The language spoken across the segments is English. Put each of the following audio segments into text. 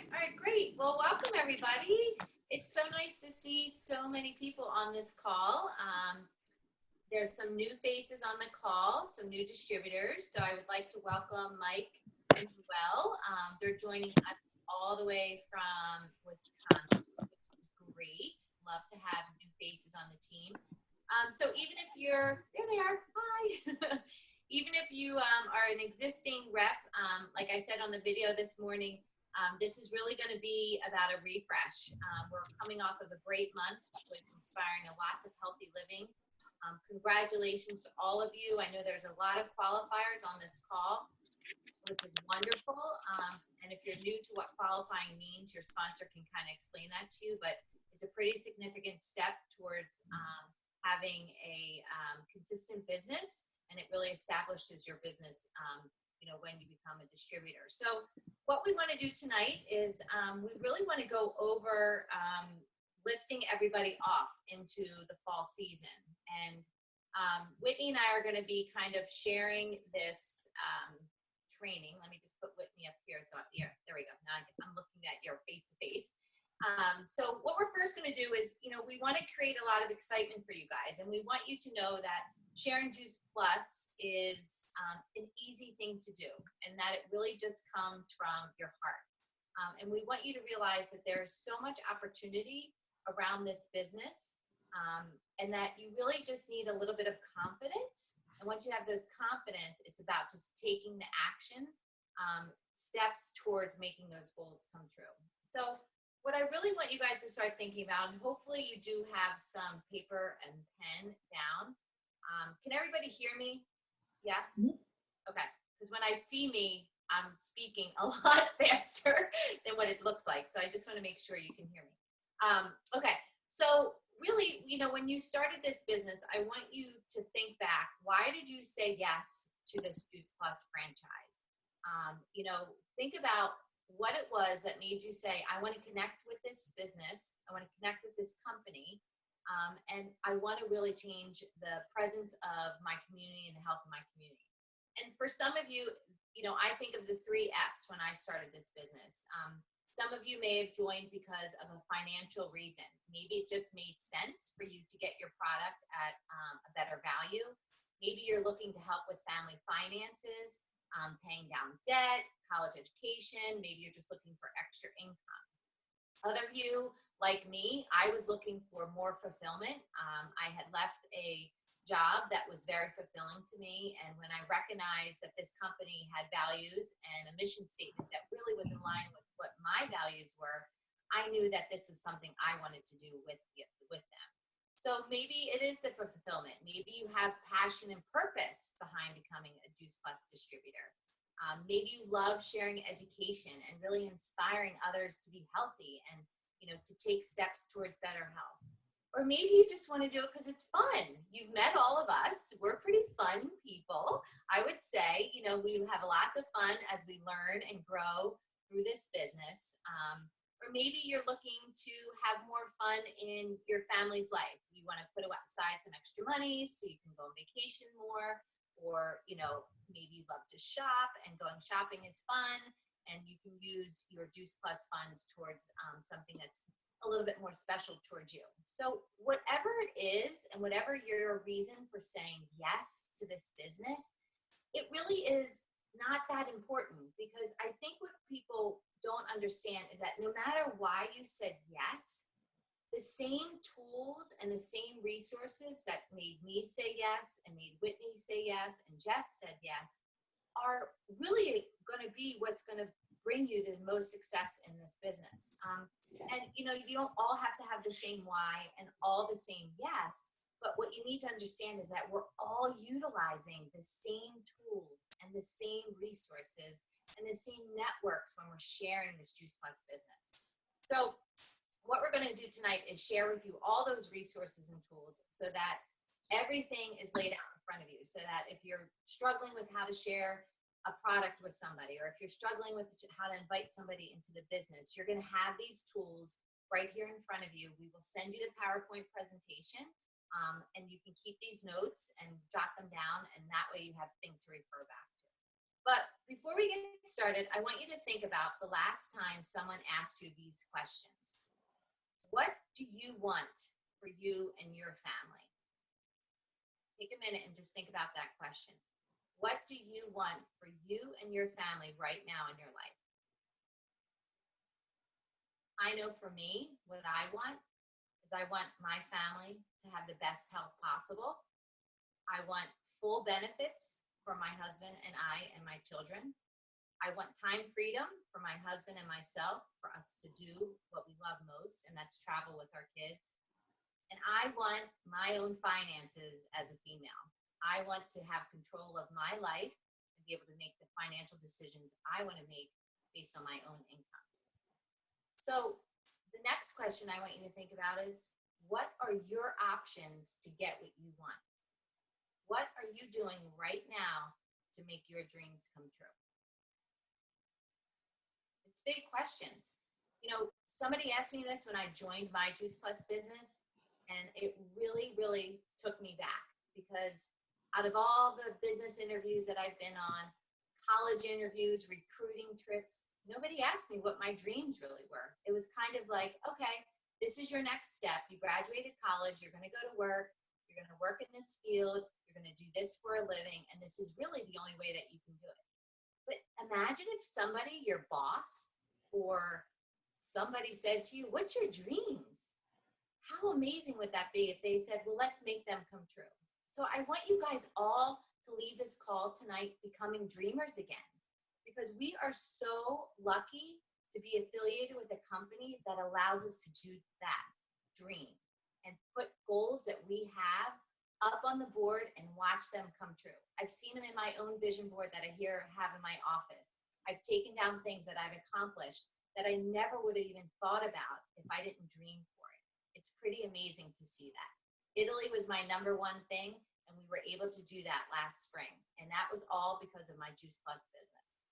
All right, great. Well, welcome everybody. It's so nice to see so many people on this call. There's some new faces on the call, some new distributors. So I would like to welcome Mike and Joelle. They're joining us all the way from Wisconsin, which is great. Love to have new faces on the team. So even if there they are, hi. Even if you are an existing rep, like I said on the video this morning, this is really going to be about a refresh. We're coming off of a great month with inspiring lots of healthy living. Congratulations to all of you. I know there's a lot of qualifiers on this call, which is wonderful. And if you're new to what qualifying means, your sponsor can kind of explain that to you, but it's a pretty significant step towards having a consistent business, and it really establishes your business when you become a distributor. So what we want to do tonight is we really want to go over lifting everybody off into the fall season. And Whitney and I are going to be kind of sharing this training. Let me just put Whitney up here. So there we go. Now I'm looking at your face to face. So what we're first going to do is, we want to create a lot of excitement for you guys. And we want you to know that Sharing Juice Plus is an easy thing to do, and that it really just comes from your heart. And we want you to realize that there's so much opportunity around this business, and that you really just need a little bit of confidence. And once you have those confidence, it's about just taking the action steps towards making those goals come true. So what I really want you guys to start thinking about, and hopefully you do have some paper and pen down. Can everybody hear me? Yes? Okay. Because when I see me, I'm speaking a lot faster than what it looks like. So I just want to make sure you can hear me. Okay. So really, when you started this business, I want you to think back. Why did you say yes to this Juice Plus franchise? Think about what it was that made you say, I want to connect with this business. I want to connect with this company. And I want to really change the presence of my community and the health of my community. And for some of you, I think of the 3 F's when I started this business. Some of you may have joined because of a financial reason. Maybe it just made sense for you to get your product at a better value. Maybe you're looking to help with family finances, paying down debt, college education. Maybe you're just looking for extra income. Other of you, like me, I was looking for more fulfillment. I had left a job that was very fulfilling to me, and when I recognized that this company had values and a mission statement that really was in line with what my values were, I knew that this is something I wanted to do with them. So maybe it is the fulfillment. Maybe you have passion and purpose behind becoming a Juice Plus distributor. Maybe you love sharing education and really inspiring others to be healthy and to take steps towards better health. Or maybe you just want to do it because it's fun. You've met all of us. We're pretty fun people. I would say, we have lots of fun as we learn and grow through this business. Or maybe you're looking to have more fun in your family's life. You want to put aside some extra money so you can go on vacation more. Or, maybe you love to shop and going shopping is fun. And you can use your Juice Plus funds towards something that's a little bit more special towards you. So whatever it is, and whatever your reason for saying yes to this business, it really is not that important, because I think what people don't understand is that no matter why you said yes, the same tools and the same resources that made me say yes and made Whitney say yes and Jess said yes are really going to be what's going to bring you the most success in this business. And you don't all have to have the same why and all the same yes, but what you need to understand is that we're all utilizing the same tools and the same resources and the same networks when we're sharing this Juice Plus business. So what we're going to do tonight is share with you all those resources and tools so that everything is laid out in front of you, so that if you're struggling with how to share a product with somebody, or if you're struggling with how to invite somebody into the business, you're going to have these tools right here in front of you. We will send you the PowerPoint presentation, and you can keep these notes and jot them down, and that way you have things to refer back to. But Before we get started, I want you to think about the last time someone asked you these questions. What do you want for you and your family? Take a minute and just think about that question. What do you want for you and your family right now in your life? I know for me, what I want is I want my family to have the best health possible. I want full benefits for my husband and I and my children. I want time freedom for my husband and myself for us to do what we love most, and that's travel with our kids. And I want my own finances as a female. I want to have control of my life and be able to make the financial decisions I want to make based on my own income. So the next question I want you to think about is, what are your options to get what you want? What are you doing right now to make your dreams come true? It's big questions. You know, somebody asked me this when I joined my Juice Plus business, and it really, really took me back, because out of all the business interviews that I've been on, college interviews, recruiting trips, nobody asked me what my dreams really were. It was kind of like, okay, this is your next step. You graduated college, you're going to go to work, you're going to work in this field, you're going to do this for a living, and this is really the only way that you can do it. But imagine if somebody, your boss or somebody said to you, what's your dreams? How amazing would that be if they said, well, let's make them come true. So I want you guys all to leave this call tonight becoming dreamers again, because we are so lucky to be affiliated with a company that allows us to do that, dream, and put goals that we have up on the board and watch them come true. I've seen them in my own vision board that I have in my office. I've taken down things that I've accomplished that I never would have even thought about if I didn't dream for it. It's pretty amazing to see that. Italy was my number one thing, and we were able to do that last spring. And that was all because of my Juice Plus business.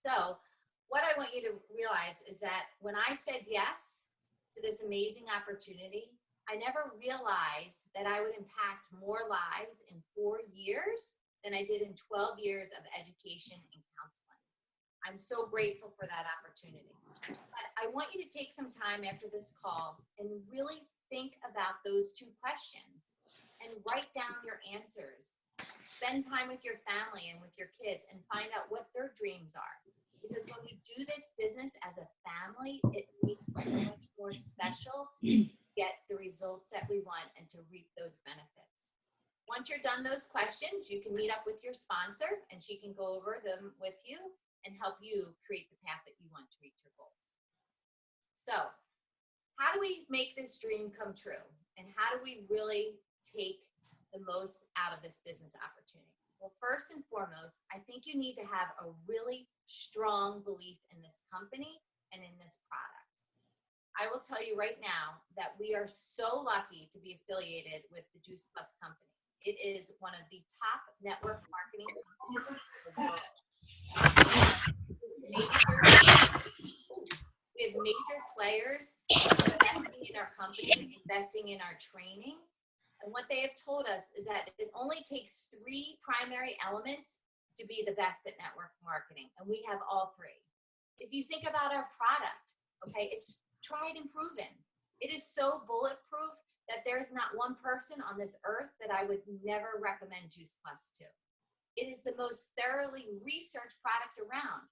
So what I want you to realize is that when I said yes to this amazing opportunity, I never realized that I would impact more lives in 4 years than I did in 12 years of education and counseling. I'm so grateful for that opportunity. But I want you to take some time after this call and really think about those two questions and write down your answers. Spend time with your family and with your kids and find out what their dreams are. Because when we do this business as a family, it makes it so much more special to get the results that we want and to reap those benefits. Once you're done those questions, you can meet up with your sponsor and she can go over them with you and help you create the path that you want to reach your goals. So, how do we make this dream come true? And how do we really take the most out of this business opportunity? Well, first and foremost, I think you need to have a really strong belief in this company and in this product. I will tell you right now that we are so lucky to be affiliated with the Juice Plus company. It is one of the top network marketing companies in the world. We have major players investing in our company, investing in our training. And what they have told us is that it only takes 3 primary elements to be the best at network marketing. And we have all 3. If you think about our product, okay, it's tried and proven. It is so bulletproof that there's not one person on this earth that I would never recommend Juice Plus to. It is the most thoroughly researched product around.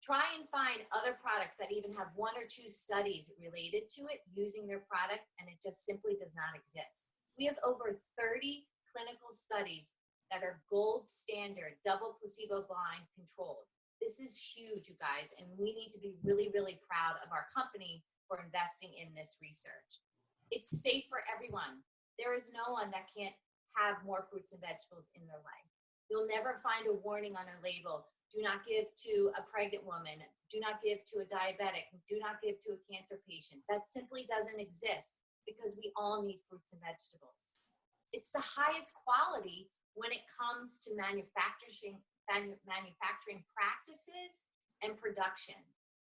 Try and find other products that even have 1 or 2 studies related to it using their product, and it just simply does not exist. We have over 30 clinical studies that are gold standard, double placebo blind controlled. This is huge, you guys, and we need to be really, really proud of our company for investing in this research. It's safe for everyone. There is no one that can't have more fruits and vegetables in their life. You'll never find a warning on a label. Do not give to a pregnant woman. Do not give to a diabetic. Do not give to a cancer patient. That simply doesn't exist because we all need fruits and vegetables. It's the highest quality when it comes to manufacturing practices and production.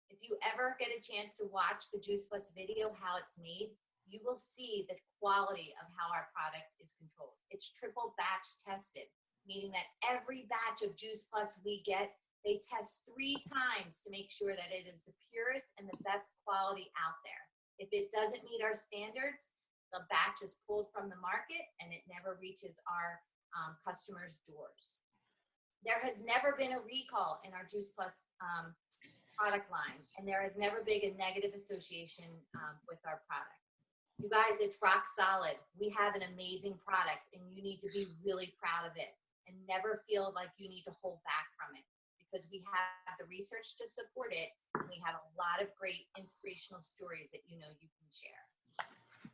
If you ever get a chance to watch the Juice Plus video, how it's made, you will see the quality of how our product is controlled. It's triple batch tested. meaning that every batch of Juice Plus we get, they test 3 times to make sure that it is the purest and the best quality out there. If it doesn't meet our standards, the batch is pulled from the market and it never reaches our customers' doors. There has never been a recall in our Juice Plus product line, and there has never been a negative association with our product. You guys, it's rock solid. We have an amazing product, and you need to be really proud of it and never feel like you need to hold back from it, because we have the research to support it, and we have a lot of great inspirational stories that you know you can share.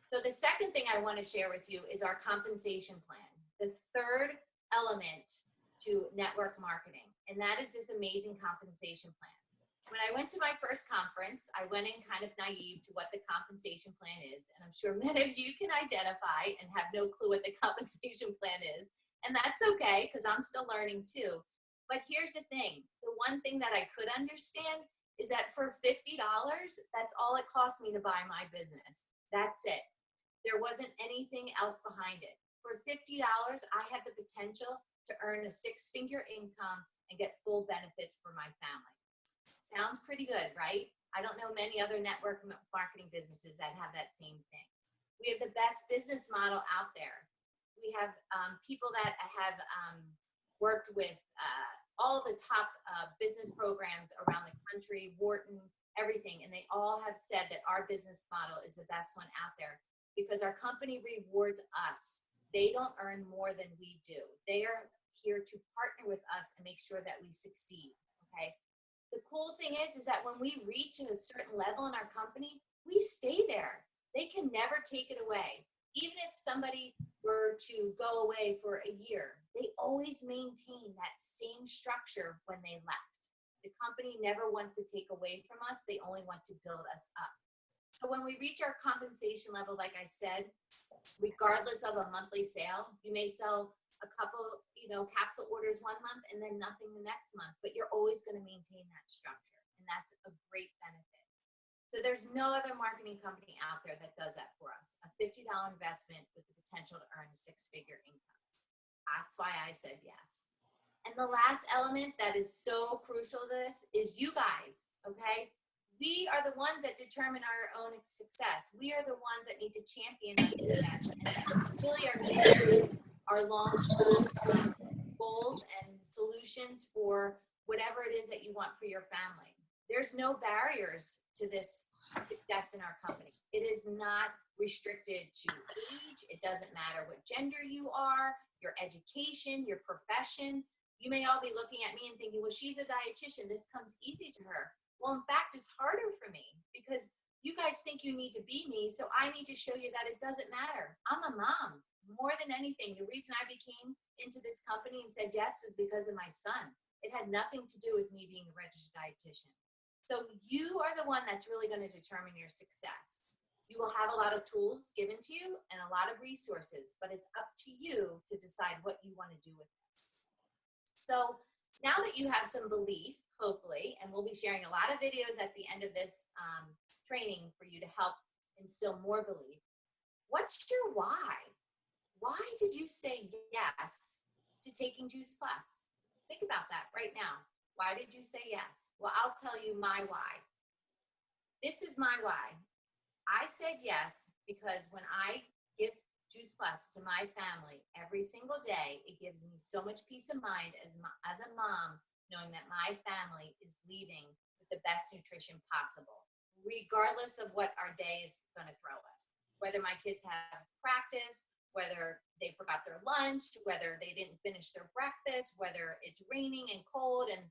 So the second thing I want to share with you is our compensation plan, the third element to network marketing, and that is this amazing compensation plan. When I went to my first conference, I went in kind of naive to what the compensation plan is, and I'm sure many of you can identify and have no clue what the compensation plan is, and that's okay because I'm still learning too. But here's the thing, the one thing that I could understand is that for $50, that's all it cost me to buy my business. That's it. There wasn't anything else behind it. For $50, I had the potential to earn a 6-figure income and get full benefits for my family. Sounds pretty good, right? I don't know many other network marketing businesses that have that same thing. We have the best business model out there. We have people that have worked with all the top business programs around the country, Wharton, everything, and they all have said that our business model is the best one out there because our company rewards us. They don't earn more than we do. They are here to partner with us and make sure that we succeed, okay? The cool thing is that when we reach a certain level in our company, we stay there. They can never take it away. Even if somebody were to go away for a year, they always maintain that same structure when they left. The company never wants to take away from us. They only want to build us up. So when we reach our compensation level, like I said, regardless of a monthly sale, you may sell a couple, capsule orders one month and then nothing the next month, but you're always going to maintain that structure. And that's a great benefit. So there's no other marketing company out there that does that for us. A $50 investment with the potential to earn a 6-figure income. That's why I said yes. And the last element that is so crucial to this is you guys, okay? We are the ones that determine our own success. We are the ones that need to champion our success and really are getting our long-term goals and solutions for whatever it is that you want for your family. There's no barriers to this success in our company. It is not restricted to age. It doesn't matter what gender you are, your education, your profession. You may all be looking at me and thinking, well, she's a dietitian. This comes easy to her. Well, in fact, it's harder for me because you guys think you need to be me, so I need to show you that it doesn't matter. I'm a mom. More than anything, the reason I became into this company and said yes was because of my son. It had nothing to do with me being a registered dietitian. So you are the one that's really going to determine your success. You will have a lot of tools given to you and a lot of resources, but it's up to you to decide what you want to do with this. So now that you have some belief, hopefully, and we'll be sharing a lot of videos at the end of this training for you to help instill more belief, what's your why? Why did you say yes to taking Juice Plus? Think about that right now. Why did you say yes? Well, I'll tell you my why. This is my why. I said yes because when I give Juice Plus to my family every single day, it gives me so much peace of mind as a mom, knowing that my family is leaving with the best nutrition possible, regardless of what our day is going to throw us. Whether my kids have practice, whether they forgot their lunch, whether they didn't finish their breakfast, whether it's raining and cold and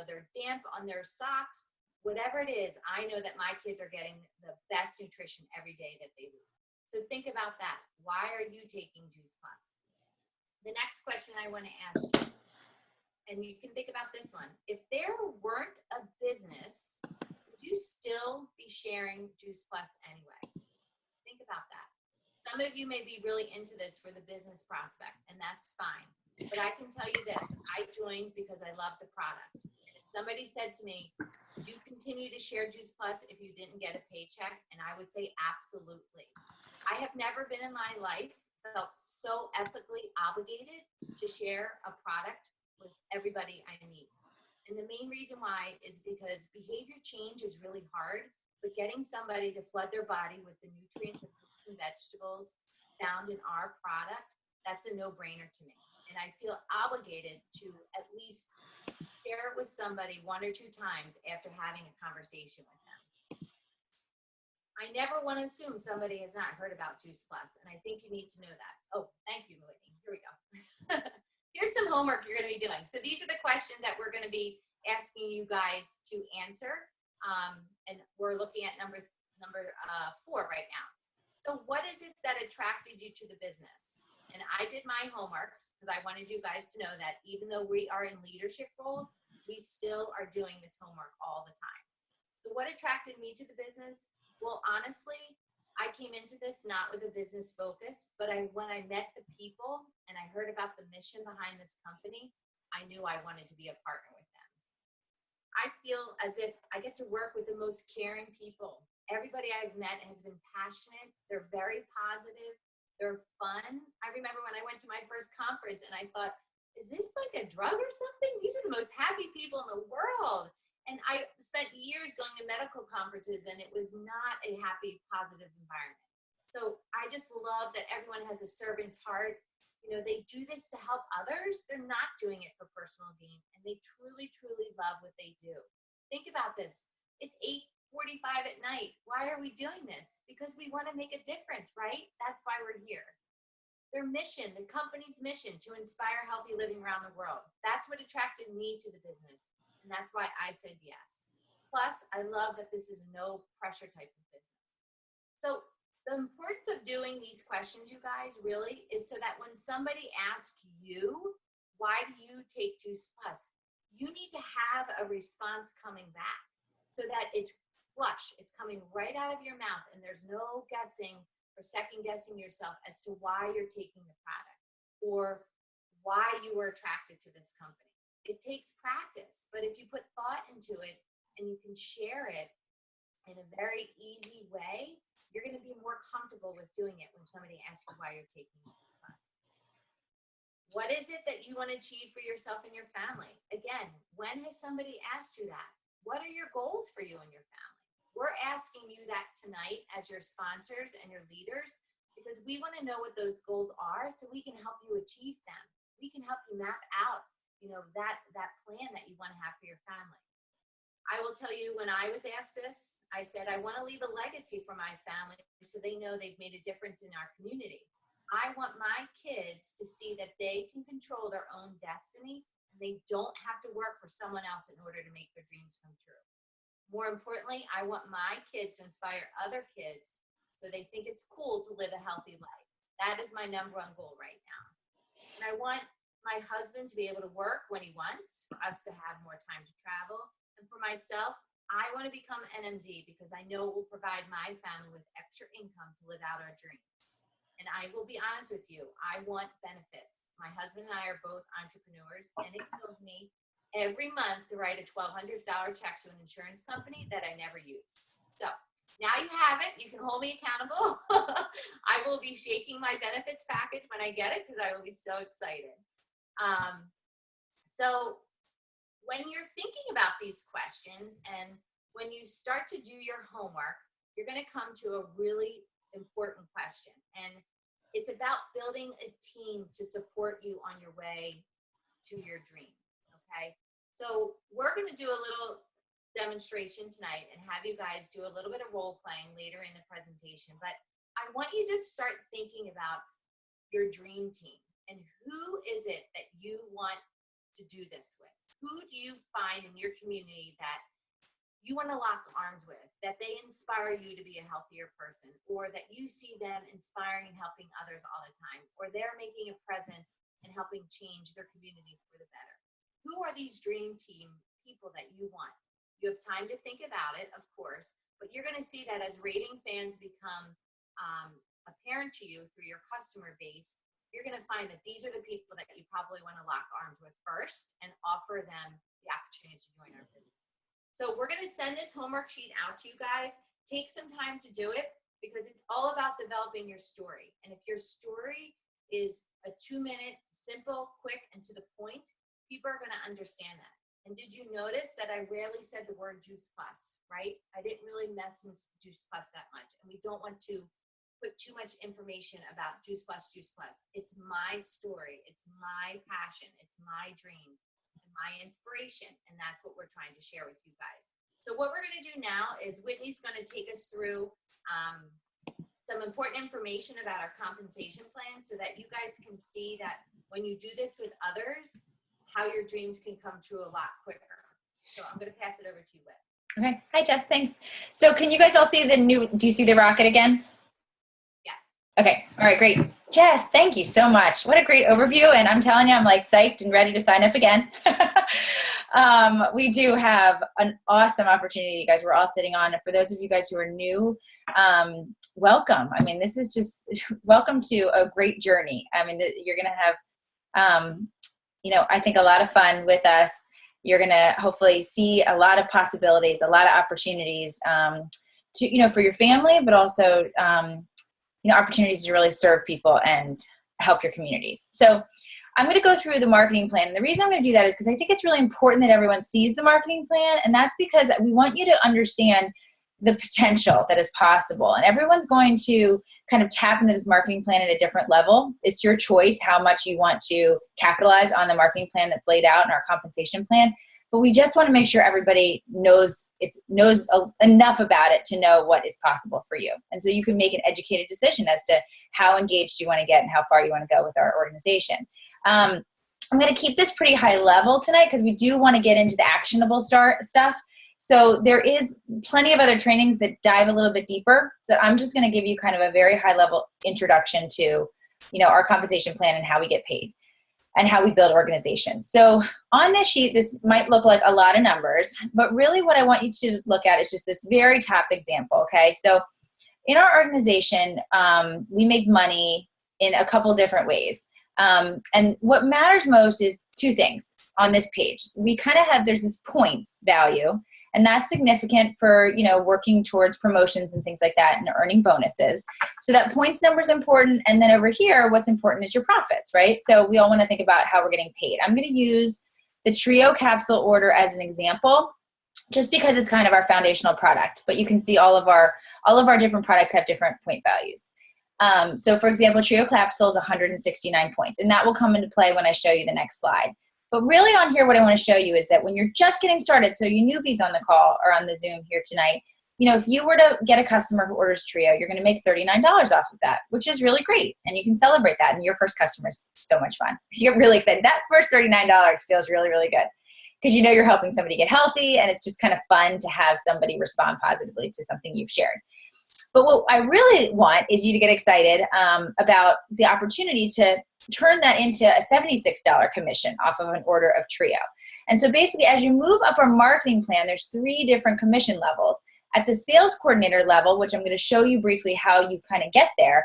they're damp on their socks, whatever it is, I know that my kids are getting the best nutrition every day that they leave. So think about that. Why are you taking Juice Plus? The next question I want to ask you, and you can think about this one. If there weren't a business, would you still be sharing Juice Plus anyway? Think about that. Some of you may be really into this for the business prospect, and that's fine. But I can tell you this, I joined because I love the product. And if somebody said to me, would you continue to share Juice Plus if you didn't get a paycheck? And I would say absolutely. I have never been in my life felt so ethically obligated to share a product with everybody I meet. And the main reason why is because behavior change is really hard, but getting somebody to flood their body with the nutrients of fruits and vegetables found in our product, that's a no-brainer to me. And I feel obligated to at least share it with somebody 1 or 2 times after having a conversation with them. I never want to assume somebody has not heard about Juice Plus, and I think you need to know that. Oh, thank you, Whitney. Here we go. Here's some homework you're going to be doing. So these are the questions that we're going to be asking you guys to answer, and we're looking at number 4 right now. So what is it that attracted you to the business? And I did my homework because I wanted you guys to know that even though we are in leadership roles, we still are doing this homework all the time. So what attracted me to the business? Well, honestly, I came into this not with a business focus, but when I met the people and I heard about the mission behind this company, I knew I wanted to be a partner with them. I feel as if I get to work with the most caring people. Everybody I've met has been passionate. They're very positive. They're fun. I remember when I went to my first conference and I thought, is this like a drug or something? These are the most happy people in the world. And I spent years going to medical conferences and it was not a happy, positive environment. So I just love that everyone has a servant's heart. You know, they do this to help others. They're not doing it for personal gain, and they truly, truly love what they do. Think about this. It's 8:45 at night. Why are we doing this? Because we want to make a difference, right? That's why we're here. Their mission, the company's mission, to inspire healthy living around the world. That's what attracted me to the business. And that's why I said yes. Plus, I love that this is no pressure type of business. So the importance of doing these questions, you guys, really is so that when somebody asks you, why do you take Juice Plus? You need to have a response coming back so that it's flush. It's coming right out of your mouth and there's no guessing or second guessing yourself as to why you're taking the product or why you were attracted to this company. It takes practice, but if you put thought into it and you can share it in a very easy way, you're going to be more comfortable with doing it when somebody asks you why you're taking Juice Plus. What is it that you want to achieve for yourself and your family? Again, when has somebody asked you that? What are your goals for you and your family? We're asking you that tonight as your sponsors and your leaders because we want to know what those goals are so we can help you achieve them. We can help you map out that plan that you want to have for your family. I will tell you, when I was asked this, I said, I want to leave a legacy for my family so they know they've made a difference in our community. I want my kids to see that they can control their own destiny and they don't have to work for someone else in order to make their dreams come true. More importantly, I want my kids to inspire other kids so they think it's cool to live a healthy life. That is my #1 goal right now. And I want my husband to be able to work when he wants, for us to have more time to travel. And for myself, I want to become NMD because I know it will provide my family with extra income to live out our dreams. And I will be honest with you, I want benefits. My husband and I are both entrepreneurs, and it kills me every month to write a $1,200 check to an insurance company that I never use. So now you have it. You can hold me accountable. I will be shaking my benefits package when I get it because I will be so excited. So when you're thinking about these questions and when you start to do your homework, you're going to come to a really important question. And it's about building a team to support you on your way to your dream. Okay. So we're going to do a little demonstration tonight and have you guys do a little bit of role playing later in the presentation. But I want you to start thinking about your dream team and who is it that you want to do this with? Who do you find in your community that you want to lock arms with, that they inspire you to be a healthier person, or that you see them inspiring and helping others all the time, or they're making a presence and helping change their community for the better? Who are these dream team people that you want? You have time to think about it, of course, but you're going to see that as Rating Fans become apparent to you through your customer base, you're going to find that these are the people that you probably want to lock arms with first and offer them the opportunity to join our business. So we're going to send this homework sheet out to you guys. Take some time to do it because it's all about developing your story. And if your story is a 2-minute, simple, quick, and to the point, people are going to understand that. And did you notice that I rarely said the word Juice Plus, right? I didn't really mess with Juice Plus that much. And we don't want to put too much information about Juice Plus, Juice Plus. It's my story. It's my passion. It's my dream and my inspiration. And that's what we're trying to share with you guys. So what we're going to do now is Whitney's going to take us through some important information about our compensation plan so that you guys can see that when you do this with others, how your dreams can come true a lot quicker. So I'm going to pass it over to you, Whit. Okay. Hi, Jess. Thanks. So can you guys all see do you see the rocket again? Okay. All right, great. Jess, thank you so much. What a great overview. And I'm telling you, I'm like psyched and ready to sign up again. We do have an awesome opportunity, you guys. We're all sitting on. And for those of you guys who are new, welcome. I mean, this is just welcome to a great journey. I mean, you're going to have, I think a lot of fun with us. You're going to hopefully see a lot of possibilities, a lot of opportunities for your family, but also, opportunities to really serve people and help your communities. So I'm going to go through the marketing plan. And the reason I'm going to do that is because I think it's really important that everyone sees the marketing plan. And that's because we want you to understand the potential that is possible. And everyone's going to kind of tap into this marketing plan at a different level. It's your choice how much you want to capitalize on the marketing plan that's laid out in our compensation plan. But we just want to make sure everybody knows enough about it to know what is possible for you. And so you can make an educated decision as to how engaged you want to get and how far you want to go with our organization. I'm going to keep this pretty high level tonight because we do want to get into the actionable stuff. So there is plenty of other trainings that dive a little bit deeper. So I'm just going to give you kind of a very high level introduction to, our compensation plan and how we get paid and how we build organizations. So on this sheet, this might look like a lot of numbers, but really what I want you to look at is just this very top example, okay? So in our organization, we make money in a couple different ways. And what matters most is two things on this page. We kind of there's this points value, and that's significant for, working towards promotions and things like that and earning bonuses. So that points number is important. And then over here, what's important is your profits, right? So we all want to think about how we're getting paid. I'm going to use the Trio capsule order as an example, just because it's kind of our foundational product, but you can see all of our different products have different point values. So for example, Trio capsule is 169 points, and that will come into play when I show you the next slide. But really on here, what I want to show you is that when you're just getting started, so you newbies on the call or on the Zoom here tonight, if you were to get a customer who orders Trio, you're going to make $39 off of that, which is really great. And you can celebrate that. And your first customer is so much fun. You get really excited. That first $39 feels really, really good because you're helping somebody get healthy, and it's just kind of fun to have somebody respond positively to something you've shared. But what I really want is you to get excited about the opportunity to turn that into a $76 commission off of an order of Trio. And so basically, as you move up our marketing plan, there's 3 different commission levels. At the sales coordinator level, which I'm going to show you briefly how you kind of get there,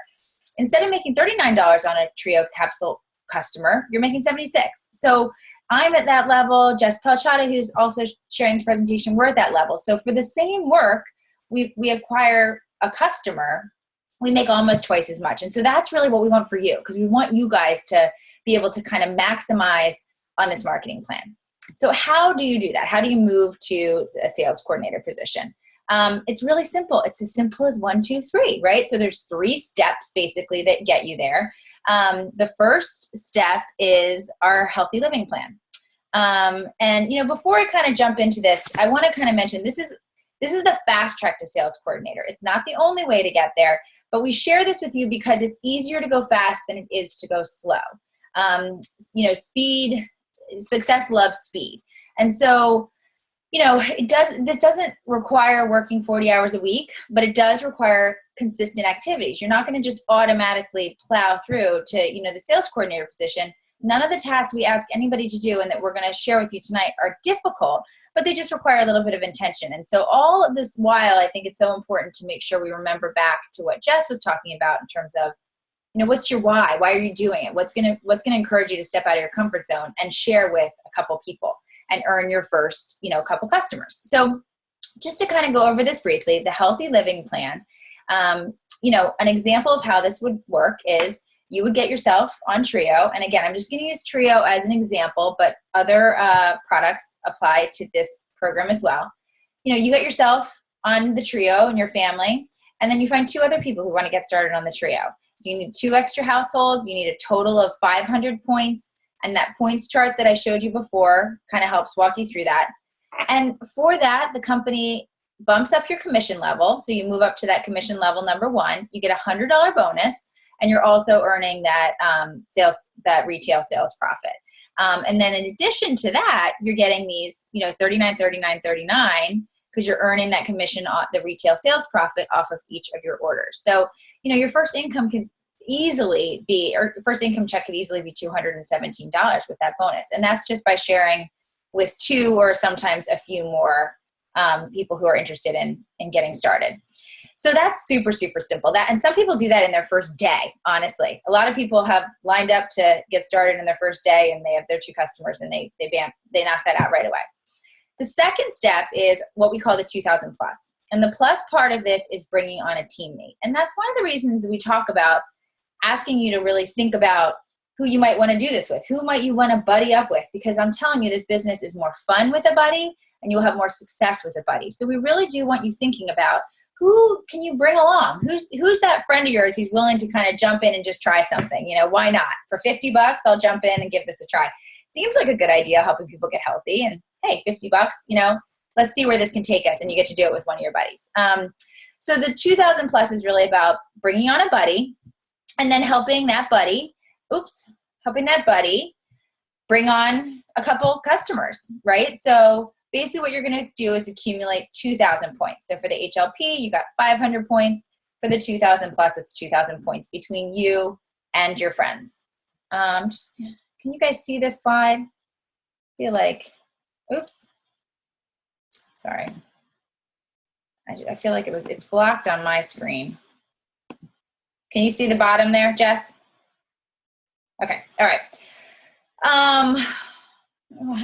instead of making $39 on a Trio capsule customer, you're making $76. So I'm at that level. Jess Pelchata, who's also sharing this presentation, we're at that level. So for the same work, we acquire a customer, we make almost twice as much. And so that's really what we want for you, because we want you guys to be able to kind of maximize on this marketing plan. So how do you do that? How do you move to a sales coordinator position? It's really simple. It's as simple as 1, 2, 3, right? So there's 3 steps basically that get you there. The first step is our healthy living plan. And before I kind of jump into this, I want to kind of mention this is the fast track to sales coordinator. It's not the only way to get there, but we share this with you because it's easier to go fast than it is to go slow. Success loves speed. And so, this doesn't require working 40 hours a week, but it does require consistent activities. You're not going to just automatically plow through to, the sales coordinator position. None of the tasks we ask anybody to do and that we're going to share with you tonight are difficult, but they just require a little bit of intention. And so all of this while, I think it's so important to make sure we remember back to what Jess was talking about in terms of, what's your why? Why are you doing it? What's going to encourage you to step out of your comfort zone and share with a couple people and earn your first, couple customers. So just to kind of go over this briefly, the healthy living plan an example of how this would work is you would get yourself on Trio. And again, I'm just going to use Trio as an example, but other products apply to this program as well. You get yourself on the Trio and your family, and then you find 2 other people who want to get started on the Trio. So you need 2 extra households. You need a total of 500 points. And that points chart that I showed you before kind of helps walk you through that. And for that, the company bumps up your commission level. So you move up to that commission level number 1. You get a $100 bonus, and you're also earning that that retail sales profit. And then in addition to that, you're getting these, $39, $39, $39, because you're earning that commission on the retail sales profit off of each of your orders. So, your first income check could easily be $217 with that bonus. And that's just by sharing with 2 or sometimes a few more people who are interested in getting started. So that's super, super simple. And some people do that in their first day, honestly. A lot of people have lined up to get started in their first day, and they have their 2 customers, and they knock that out right away. The second step is what we call the 2000 plus. And the plus part of this is bringing on a teammate. And that's one of the reasons we talk about asking you to really think about who you might want to do this with. Who might you want to buddy up with? Because I'm telling you, this business is more fun with a buddy, and you'll have more success with a buddy. So we really do want you thinking about who can you bring along? Who's that friend of yours who's willing to kind of jump in and just try something? Why not? For $50, I'll jump in and give this a try. Seems like a good idea, helping people get healthy. And hey, $50, let's see where this can take us. And you get to do it with one of your buddies. So the 2000 plus is really about bringing on a buddy, and then helping that buddy bring on a couple customers, right? So basically what you're going to do is accumulate 2,000 points. So for the HLP, you got 500 points. For the 2,000 plus, it's 2,000 points between you and your friends. Can you guys see this slide? I feel like, sorry. I feel like it's blocked on my screen. Can you see the bottom there, Jess? Okay, all right. How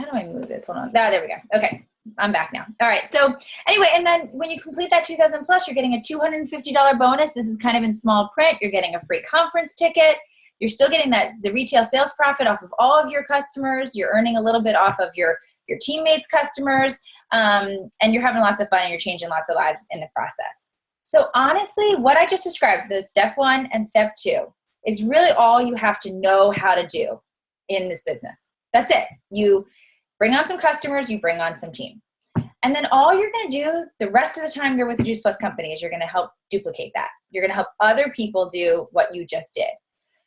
do I move this? Hold on. There we go. Okay, I'm back now. All right, so anyway, and then when you complete that 2,000 plus, you're getting a $250 bonus. This is kind of in small print. You're getting a free conference ticket. You're still getting the retail sales profit off of all of your customers. You're earning a little bit off of your teammates' customers, and you're having lots of fun, and you're changing lots of lives in the process. So honestly, what I just described, those step 1 and step 2, is really all you have to know how to do in this business. That's it. You bring on some customers, you bring on some team. And then all you're going to do the rest of the time you're with the Juice Plus company is you're going to help duplicate that. You're going to help other people do what you just did.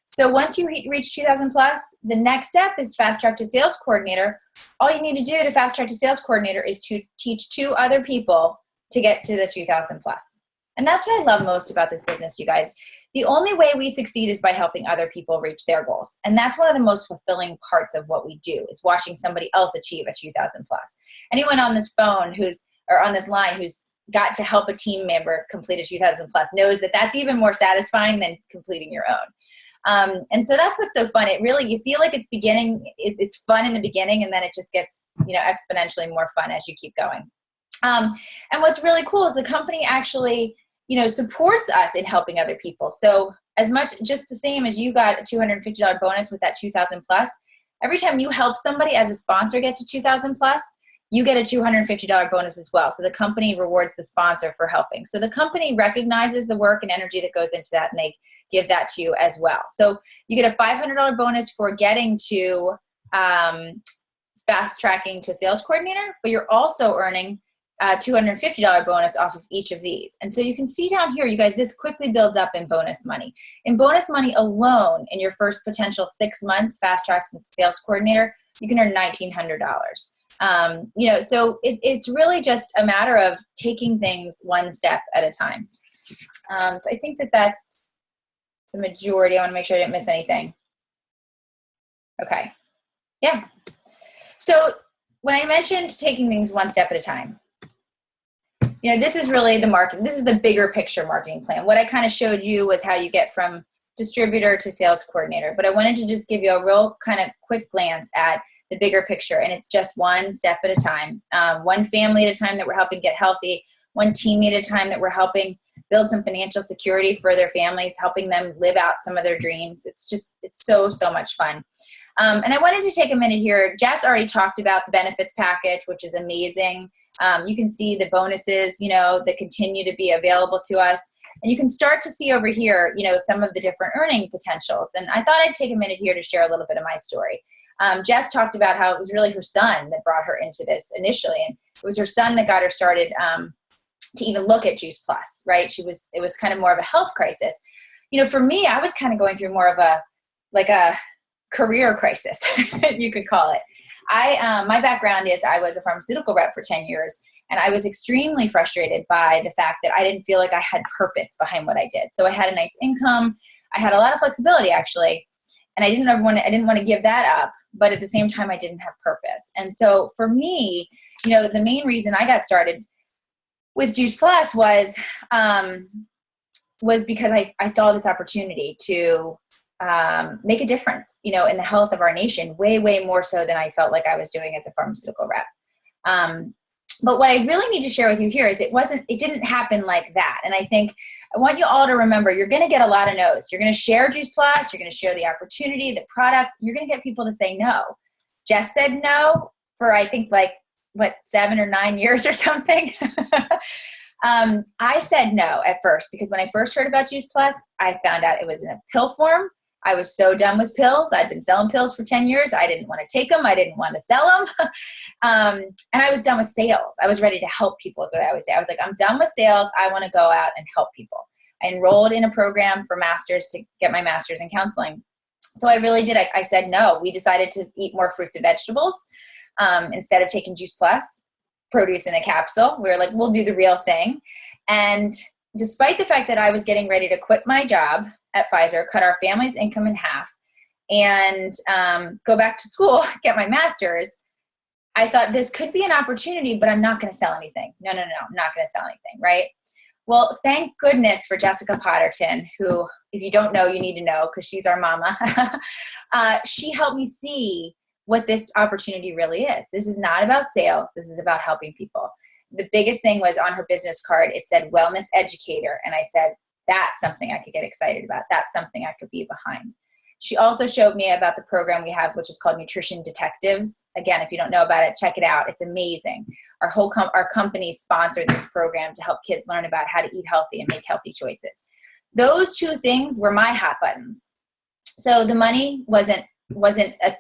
So once you reach 2,000 plus, the next step is Fast Track to Sales Coordinator. All you need to do to Fast Track to Sales Coordinator is to teach 2 other people to get to the 2,000 plus. And that's what I love most about this business, you guys. The only way we succeed is by helping other people reach their goals. And that's one of the most fulfilling parts of what we do, is watching somebody else achieve a 2,000 plus. Anyone on this phone or on this line who's got to help a team member complete a 2,000 plus knows that that's even more satisfying than completing your own. And so that's what's so fun. You feel like it's fun in the beginning, and then it just gets, exponentially more fun as you keep going. And what's really cool is the company actually, supports us in helping other people. So as much, just the same as you got a $250 bonus with that 2,000 plus, every time you help somebody as a sponsor get to 2,000 plus, you get a $250 bonus as well. So the company rewards the sponsor for helping. So the company recognizes the work and energy that goes into that, and they give that to you as well. So you get a $500 bonus for getting to Fast Tracking to Sales Coordinator, but you're also earning a $250 bonus off of each of these. And so you can see down here, you guys, this quickly builds up in bonus money. In bonus money alone, in your first potential 6 months Fast Track to Sales Coordinator, you can earn $1,900. So it's really just a matter of taking things one step at a time. So I think that's the majority. I want to make sure I didn't miss anything. Okay. Yeah. So when I mentioned taking things one step at a time, this is really this is the bigger picture marketing plan. What I kind of showed you was how you get from distributor to sales coordinator, but I wanted to just give you a real kind of quick glance at the bigger picture, and it's just one step at a time, one family at a time that we're helping get healthy, one teammate at a time that we're helping build some financial security for their families, helping them live out some of their dreams. It's so much fun. And I wanted to take a minute here. Jess already talked about the benefits package, which is amazing. You can see the bonuses, that continue to be available to us. And you can start to see over here, some of the different earning potentials. And I thought I'd take a minute here to share a little bit of my story. Jess talked about how it was really her son that brought her into this initially. And it was her son that got her started to even look at Juice Plus, right? It was kind of more of a health crisis. For me, I was kind of going through more of a career crisis, you could call it. My background is I was a pharmaceutical rep for 10 years, and I was extremely frustrated by the fact that I didn't feel like I had purpose behind what I did. So I had a nice income. I had a lot of flexibility, actually, and I didn't want to give that up, but at the same time, I didn't have purpose. And so for me, the main reason I got started with Juice Plus was because I saw this opportunity to make a difference, in the health of our nation, way, way more so than I felt like I was doing as a pharmaceutical rep. But what I really need to share with you here is it didn't happen like that. And I think I want you all to remember, you're going to get a lot of no's. You're going to share Juice Plus. You're going to share the opportunity, the products. You're going to get people to say no. Jess said no for, I think, 7 or 9 years or something. I said no at first because when I first heard about Juice Plus, I found out it was in a pill form. I was so done with pills. I'd been selling pills for 10 years. I didn't want to take them. I didn't want to sell them. And I was done with sales. I was ready to help people is what I always say. I was like, I'm done with sales. I want to go out and help people. I enrolled in a program for masters to get my master's in counseling. So I really did. I said no. We decided to eat more fruits and vegetables instead of taking Juice Plus, produce in a capsule. We were like, we'll do the real thing. And despite the fact that I was getting ready to quit my job at Pfizer, cut our family's income in half, and go back to school, get my master's, I thought this could be an opportunity, but I'm not going to sell anything. No, I'm not going to sell anything, right? Well, thank goodness for Jessica Potterton, who, if you don't know, you need to know because she's our mama. She helped me see what this opportunity really is. This is not about sales. This is about helping people. The biggest thing was on her business card, it said wellness educator. And I said, that's something I could get excited about. That's something I could be behind. She also showed me about the program we have, which is called Nutrition Detectives. Again, if you don't know about it, check it out. It's amazing. Our company sponsored this program to help kids learn about how to eat healthy and make healthy choices. Those two things were my hot buttons. So the money wasn't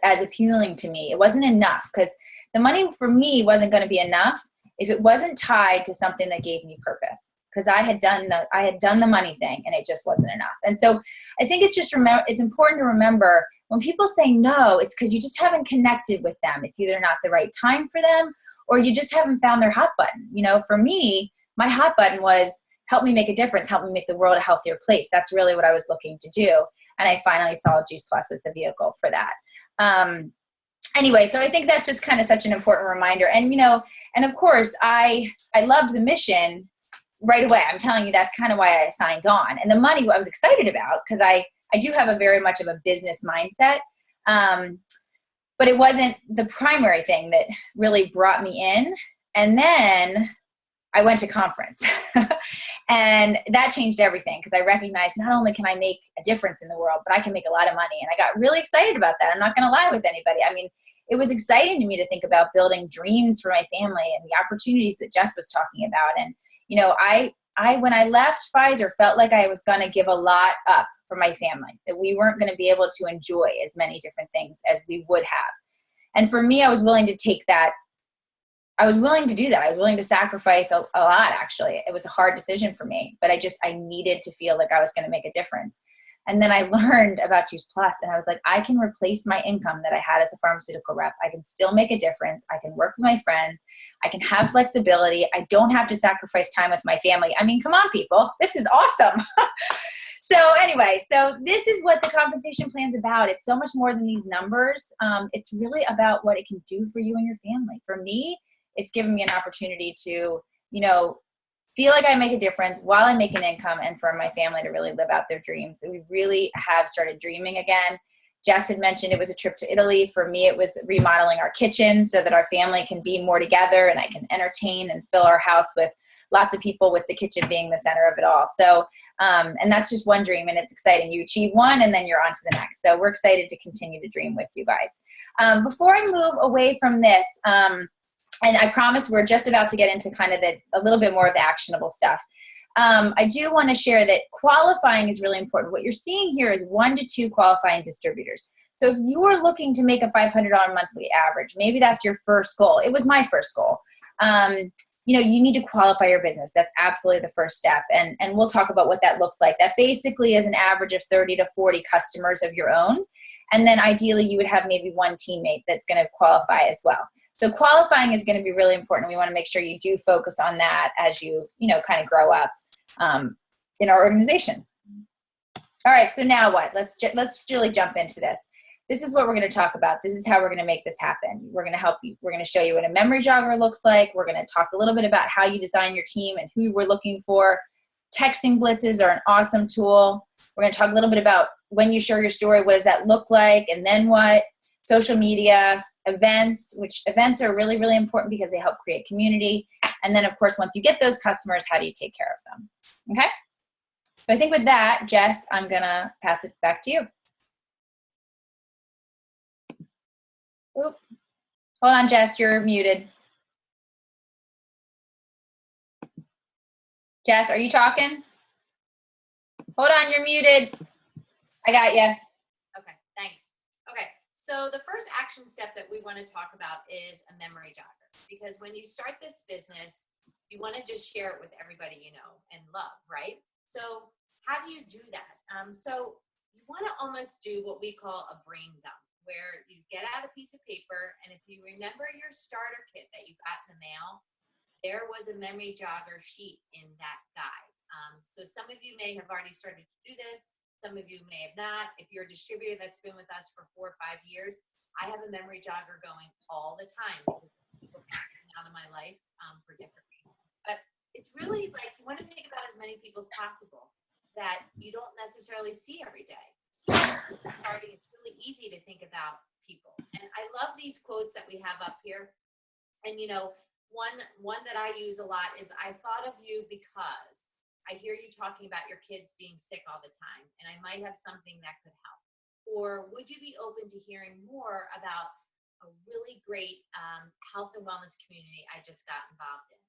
as appealing to me. It wasn't enough because the money for me wasn't going to be enough if it wasn't tied to something that gave me purpose. Because I had done the money thing and it just wasn't enough. And so I think it's important to remember when people say no, it's because you just haven't connected with them. It's either not the right time for them or you just haven't found their hot button. For me, my hot button was help me make a difference, help me make the world a healthier place. That's really what I was looking to do. And I finally saw Juice Plus as the vehicle for that. Anyway, so I think that's just kind of such an important reminder. And, and of course, I loved the mission right away. I'm telling you, that's kind of why I signed on. And the money I was excited about because I do have a very much of a business mindset. But it wasn't the primary thing that really brought me in. And then I went to conference and that changed everything because I recognized not only can I make a difference in the world, but I can make a lot of money. And I got really excited about that. I'm not going to lie with anybody. I mean, it was exciting to me to think about building dreams for my family and the opportunities that Jess was talking about. And I when I left Pfizer, felt like I was going to give a lot up for my family, that we weren't going to be able to enjoy as many different things as we would have. And for me, I was willing to take that. I was willing to do that. I was willing to sacrifice a lot, actually. It was a hard decision for me, but I needed to feel like I was going to make a difference. And then I learned about Juice Plus, and I was like, I can replace my income that I had as a pharmaceutical rep. I can still make a difference. I can work with my friends. I can have flexibility. I don't have to sacrifice time with my family. I mean, come on, people. This is awesome. So anyway, so this is what the compensation plan's about. It's so much more than these numbers. It's really about what it can do for you and your family. For me, it's given me an opportunity to, feel like I make a difference while I make an income and for my family to really live out their dreams. And we really have started dreaming again. Jess had mentioned it was a trip to Italy. For me, it was remodeling our kitchen so that our family can be more together and I can entertain and fill our house with lots of people with the kitchen being the center of it all. So, and that's just one dream, and it's exciting. You achieve one and then you're on to the next. So we're excited to continue to dream with you guys. Before I move away from this, and I promise we're just about to get into kind of a little bit more of the actionable stuff. I do want to share that qualifying is really important. What you're seeing here is 1 to 2 qualifying distributors. So if you are looking to make a $500 monthly average, maybe that's your first goal. It was my first goal. You know, you need to qualify your business. That's absolutely the first step. And we'll talk about what that looks like. That basically is an average of 30 to 40 customers of your own. And then ideally you would have maybe one teammate that's going to qualify as well. So qualifying is going to be really important. We want to make sure you do focus on that as you know, kind of grow up in our organization. All right, so now what? Let's really jump into this. This is what we're going to talk about. This is how we're going to make this happen. We're going to help you. We're going to show you what a memory jogger looks like. We're going to talk a little bit about how you design your team and who we're looking for. Texting blitzes are an awesome tool. We're going to talk a little bit about when you share your story, what does that look like, and then what? Social media, events, which events are really, really important because they help create community. And then, of course, once you get those customers, how do you take care of them? Okay? So I think with that, Jess, I'm going to pass it back to you. Oop. Hold on, Jess, you're muted. Jess, are you talking? Hold on, you're muted. I got you. Okay, thanks. Okay, so the first action step that we want to talk about is a memory jogger. Because when you start this business, you want to just share it with everybody you know and love, right? So how do you do that? So you want to almost do what we call a brain dump, where you get out a piece of paper, and if you remember your starter kit that you got in the mail, there was a memory jogger sheet in that guide. So some of you may have already started to do this. Some of you may have not. If you're a distributor that's been with us for 4 or 5 years, I have a memory jogger going all the time because people are getting out of my life for different reasons. But it's really like you want to think about as many people as possible that you don't necessarily see every day. Starting, it's really easy to think about people. And I love these quotes that we have up here. And you know, one that I use a lot is, I thought of you because I hear you talking about your kids being sick all the time, and I might have something that could help. Or would you be open to hearing more about a really great health and wellness community I just got involved in?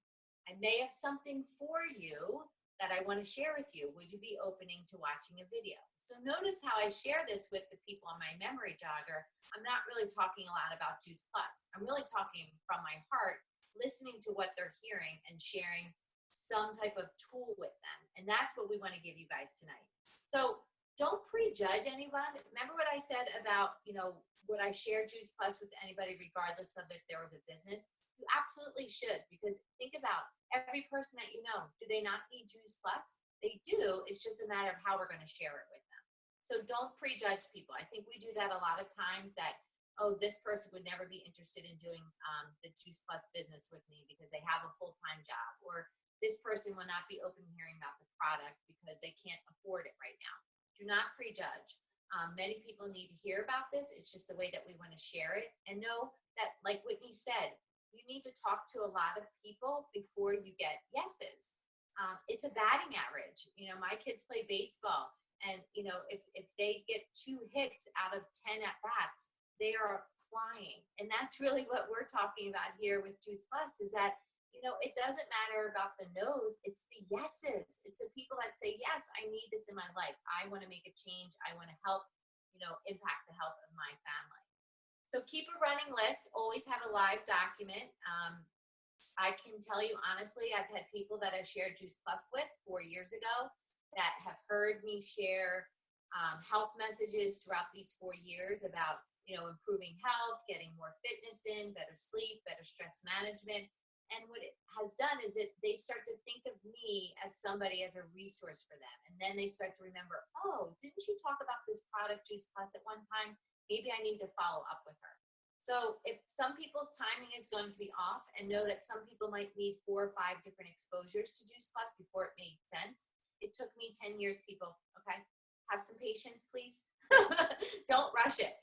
I may have something for you that I want to share with you. Would you be opening to watching a video? So notice how I share this with the people on my memory jogger. I'm not really talking a lot about Juice Plus. I'm really talking from my heart, listening to what they're hearing and sharing some type of tool with them. And that's what we want to give you guys tonight. So don't prejudge anyone. Remember what I said about, you know, would I share Juice Plus with anybody regardless of if there was a business? You absolutely should, because think about every person that you know. Do they not need Juice Plus? They do. It's just a matter of how we're going to share it with them. So don't prejudge people. I think we do that a lot of times, that, oh, this person would never be interested in doing the Juice Plus business with me because they have a full-time job, or this person will not be open to hearing about the product because they can't afford it right now. Do not prejudge. Many people need to hear about this. It's just the way that we want to share it. And know that, like Whitney said, you need to talk to a lot of people before you get yeses. It's a batting average. You know, my kids play baseball, and you know, if they get 2 hits out of 10 at bats, they are flying. And that's really what we're talking about here with Juice Plus, is that, you know, it doesn't matter about the no's, it's the yeses. It's the people that say, yes, I need this in my life. I want to make a change. I want to help, you know, impact the health of my family. So keep a running list. Always have a live document. I can tell you honestly, I've had people that I shared Juice Plus with 4 years ago that have heard me share health messages throughout these 4 years about, you know, improving health, getting more fitness in, better sleep, better stress management. And what it has done is they start to think of me as somebody, as a resource for them. And then they start to remember, oh, didn't she talk about this product, Juice Plus, at one time? Maybe I need to follow up with her. So if some people's timing is going to be off, and know that some people might need 4 or 5 different exposures to Juice Plus before it made sense. It took me 10 years, people, okay? Have some patience, please. Don't rush it.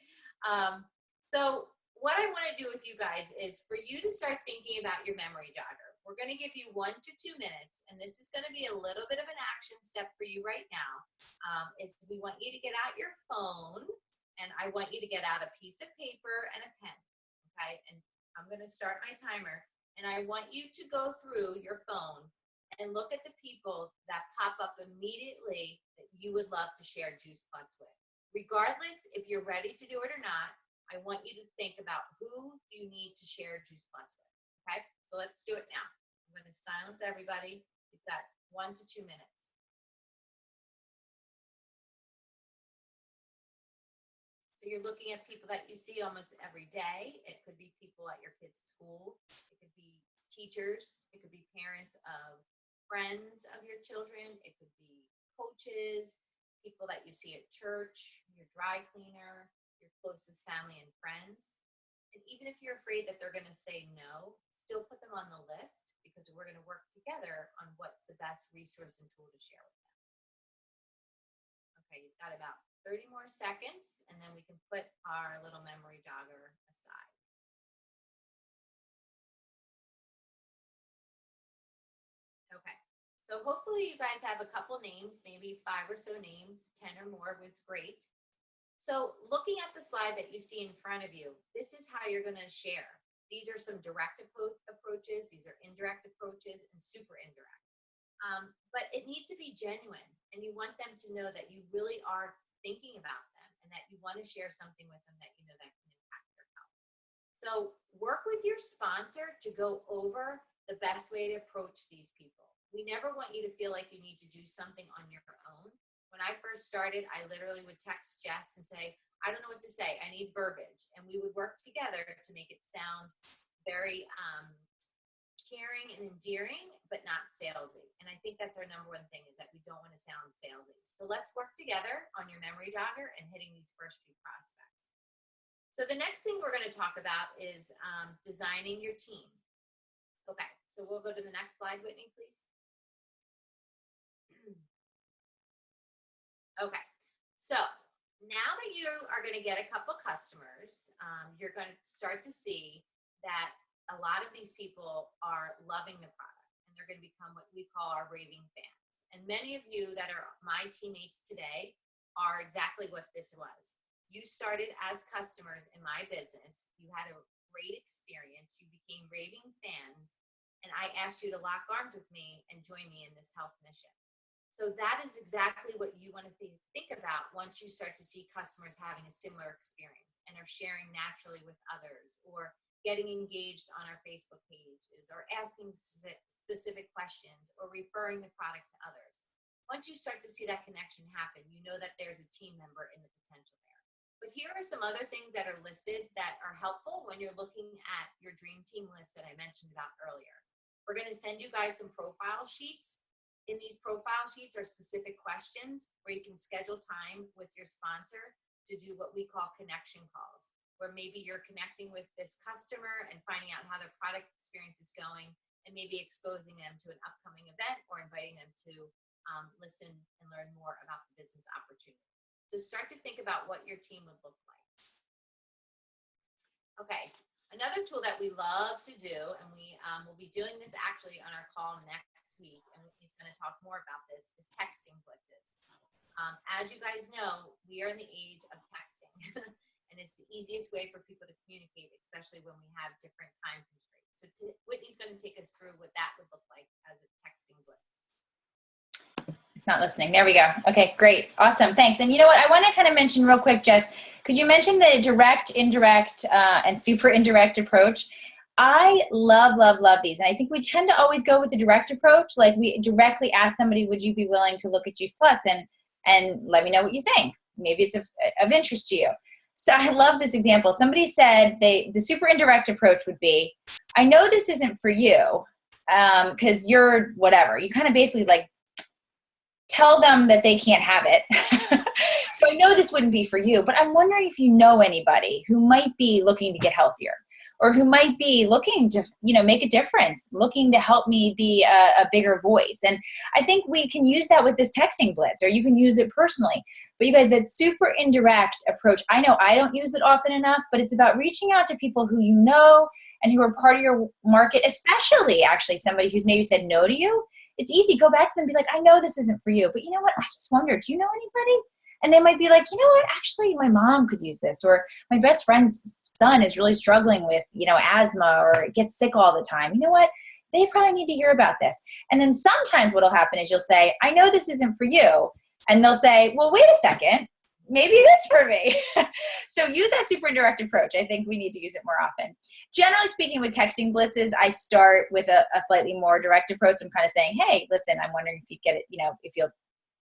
So what I want to do with you guys is for you to start thinking about your memory jogger. We're going to give you 1 to 2 minutes, and this is going to be a little bit of an action step for you right now. Is we want you to get out your phone, and I want you to get out a piece of paper and a pen, okay? And I'm going to start my timer, and I want you to go through your phone and look at the people that pop up immediately that you would love to share Juice Plus with. Regardless if you're ready to do it or not, I want you to think about who you need to share Juice Plus with, okay? So let's do it now. I'm going to silence everybody. You've got 1 to 2 minutes. So you're looking at people that you see almost every day. It could be people at your kid's school. It could be teachers. It could be parents of friends of your children. It could be coaches, people that you see at church, your dry cleaner, your closest family and friends. And even if you're afraid that they're going to say no, still put them on the list because we're going to work together on what's the best resource and tool to share with them. Okay, you've got about 30 more seconds, and then we can put our little memory jogger aside. Okay, so hopefully you guys have a couple names, maybe 5 or so names, 10 or more was great. So looking at the slide that you see in front of you, this is how you're going to share. These are some direct approaches. These are indirect approaches and super indirect. But it needs to be genuine, and you want them to know that you really are thinking about them and that you want to share something with them that you know that can impact their health. So work with your sponsor to go over the best way to approach these people. We never want you to feel like you need to do something on your own. When I first started, I literally would text Jess and say, I don't know what to say. I need verbiage. And we would work together to make it sound very caring and endearing, but not salesy. And I think that's our number one thing, is that we don't want to sound salesy. So let's work together on your memory jogger and hitting these first few prospects. So the next thing we're going to talk about is designing your team. Okay, so we'll go to the next slide, Whitney, please. Okay, so now that you are going to get a couple customers, you're going to start to see that a lot of these people are loving the product, and they're going to become what we call our raving fans. And many of you that are my teammates today are exactly what this was. You started as customers in my business. You had a great experience. You became raving fans, and I asked you to lock arms with me and join me in this health mission. So that is exactly what you want to think about once you start to see customers having a similar experience and are sharing naturally with others, or getting engaged on our Facebook pages, or asking specific questions, or referring the product to others. Once you start to see that connection happen, you know that there's a team member in the potential there. But here are some other things that are listed that are helpful when you're looking at your dream team list that I mentioned about earlier. We're going to send you guys some profile sheets. In these profile sheets are specific questions where you can schedule time with your sponsor to do what we call connection calls, where maybe you're connecting with this customer and finding out how their product experience is going, and maybe exposing them to an upcoming event or inviting them to listen and learn more about the business opportunity. So start to think about what your team would look like. Okay, another tool that we love to do, and we will be doing this actually on our call next week, and he's going to talk more about this, is texting blitzes. As you guys know, we are in the age of texting, and it's the easiest way for people to communicate, especially when we have different time constraints. So Whitney's going to take us through what that would look like as a texting blitz. It's not listening. There we go. Okay, great. Awesome. Thanks. And you know what? I want to kind of mention real quick, Jess, because you mentioned the direct, indirect, and super indirect approach. I love, love, love these. And I think we tend to always go with the direct approach. Like, we directly ask somebody, would you be willing to look at Juice Plus and let me know what you think? Maybe it's of interest to you. So I love this example. Somebody said the super indirect approach would be, I know this isn't for you because you're whatever. You kind of basically like tell them that they can't have it. So I know this wouldn't be for you, but I'm wondering if you know anybody who might be looking to get healthier, or who might be looking to, make a difference, looking to help me be a bigger voice. And I think we can use that with this texting blitz, or you can use it personally. But you guys, that super indirect approach, I know I don't use it often enough, but it's about reaching out to people who you know and who are part of your market, especially actually somebody who's maybe said no to you, it's easy. Go back to them and be like, I know this isn't for you, but you know what? I just wondered, do you know anybody? And they might be like, you know what? Actually, my mom could use this, or my best friend's son is really struggling with, asthma or gets sick all the time. You know what? They probably need to hear about this. And then sometimes what'll happen is you'll say, I know this isn't for you. And they'll say, well, wait a second, maybe it is for me. So use that super indirect approach. I think we need to use it more often. Generally speaking, with texting blitzes, I start with a slightly more direct approach. I'm kind of saying, hey, listen, I'm wondering if you get it,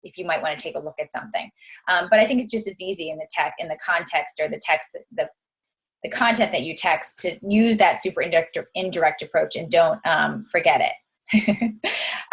if you might want to take a look at something. But I think it's just as easy in the context or the text, the content that you text, to use that super indirect approach, and don't forget it.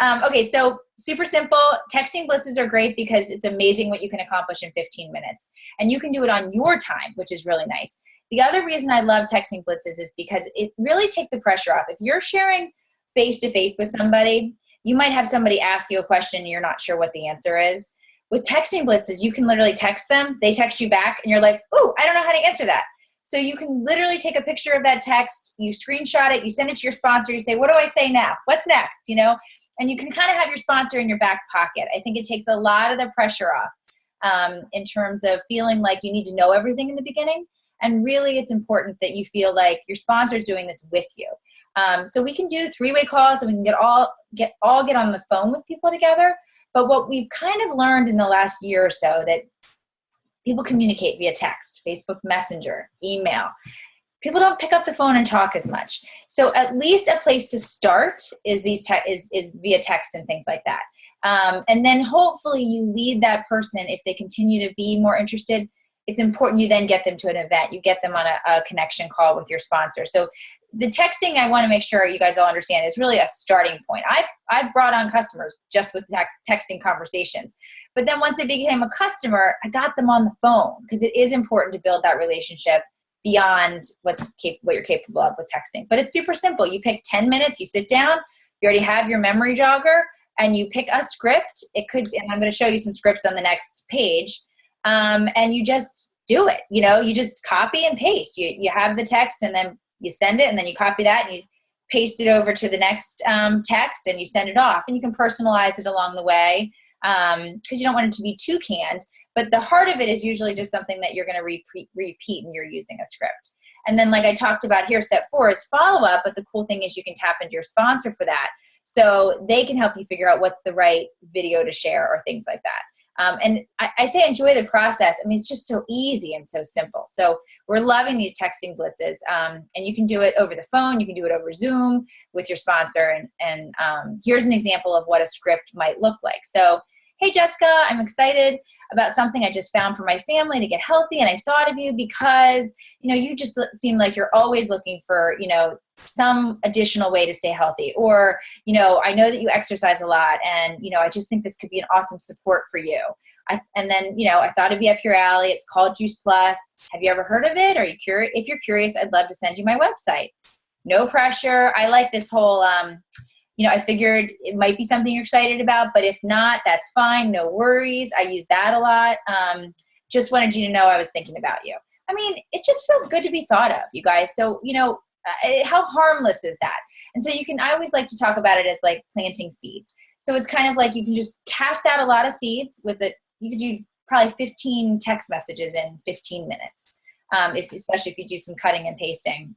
Okay, so super simple. Texting blitzes are great because it's amazing what you can accomplish in 15 minutes. And you can do it on your time, which is really nice. The other reason I love texting blitzes is because it really takes the pressure off. If you're sharing face-to-face with somebody, you might have somebody ask you a question and you're not sure what the answer is. With texting blitzes, you can literally text them, they text you back, and you're like, ooh, I don't know how to answer that. So you can literally take a picture of that text, you screenshot it, you send it to your sponsor, you say, what do I say now? What's next? And you can kind of have your sponsor in your back pocket. I think it takes a lot of the pressure off in terms of feeling like you need to know everything in the beginning. And really, it's important that you feel like your sponsor is doing this with you. So we can do 3-way calls, and we can get on the phone with people together. But what we've kind of learned in the last year or so, that people communicate via text, Facebook Messenger, email. People don't pick up the phone and talk as much. So at least a place to start is is via text and things like that. And then hopefully you lead that person, if they continue to be more interested, it's important you then get them to an event. You get them on a connection call with your sponsor. So the texting, I want to make sure you guys all understand, is really a starting point. I've brought on customers just with texting conversations. But then once they became a customer, I got them on the phone, because it is important to build that relationship beyond what you're capable of with texting. But it's super simple. You pick 10 minutes, you sit down, you already have your memory jogger, and you pick a script. And I'm going to show you some scripts on the next page. And you just do it. You just copy and paste. You have the text, and then you send it, and then you copy that, and you paste it over to the next text, and you send it off. And you can personalize it along the way, because you don't want it to be too canned. But the heart of it is usually just something that you're going to repeat when you're using a script. And then, like I talked about here, step 4 is follow-up. But the cool thing is you can tap into your sponsor for that, so they can help you figure out what's the right video to share or things like that. And I say enjoy the process. I mean, it's just so easy and so simple. So we're loving these texting blitzes. And you can do it over the phone. You can do it over Zoom with your sponsor. And here's an example of what a script might look like. So, hey, Jessica, I'm excited about something I just found for my family to get healthy. And I thought of you because, you just seem like you're always looking for, some additional way to stay healthy. Or, I know that you exercise a lot, and, I just think this could be an awesome support for you. And then, I thought it'd be up your alley. It's called Juice Plus. Have you ever heard of it? Are you curious? If you're curious, I'd love to send you my website. No pressure. I like this whole, I figured it might be something you're excited about, but if not, that's fine. No worries. I use that a lot. Just wanted you to know I was thinking about you. I mean, it just feels good to be thought of, you guys. So, how harmless is that? And so I always like to talk about it as like planting seeds. So it's kind of like you can just cast out a lot of seeds with it. You could do probably 15 text messages in 15 minutes, especially if you do some cutting and pasting.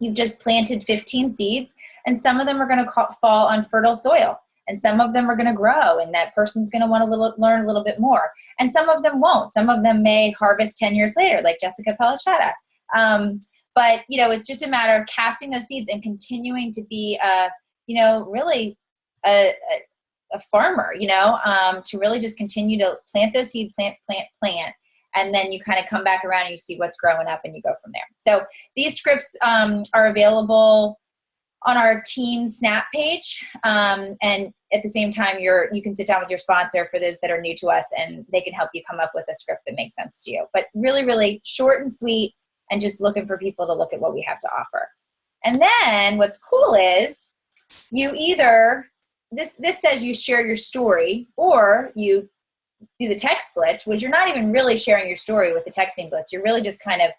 You've just planted 15 seeds, and some of them are going to fall on fertile soil, and some of them are going to grow, and that person's going to want to learn a little bit more. And some of them won't. Some of them may harvest 10 years later, like Jessica Pellicetta. But, it's just a matter of casting those seeds and continuing to be, really a farmer, to really just continue to plant those seeds, plant. And then you kind of come back around and you see what's growing up, and you go from there. So these scripts are available on our Team Snap page. And at the same time, you can sit down with your sponsor for those that are new to us, and they can help you come up with a script that makes sense to you. But really, really short and sweet, and just looking for people to look at what we have to offer. And then what's cool is you either, this says you share your story, or you do the text blitz, which you're not even really sharing your story with the texting blitz. You're really just kind of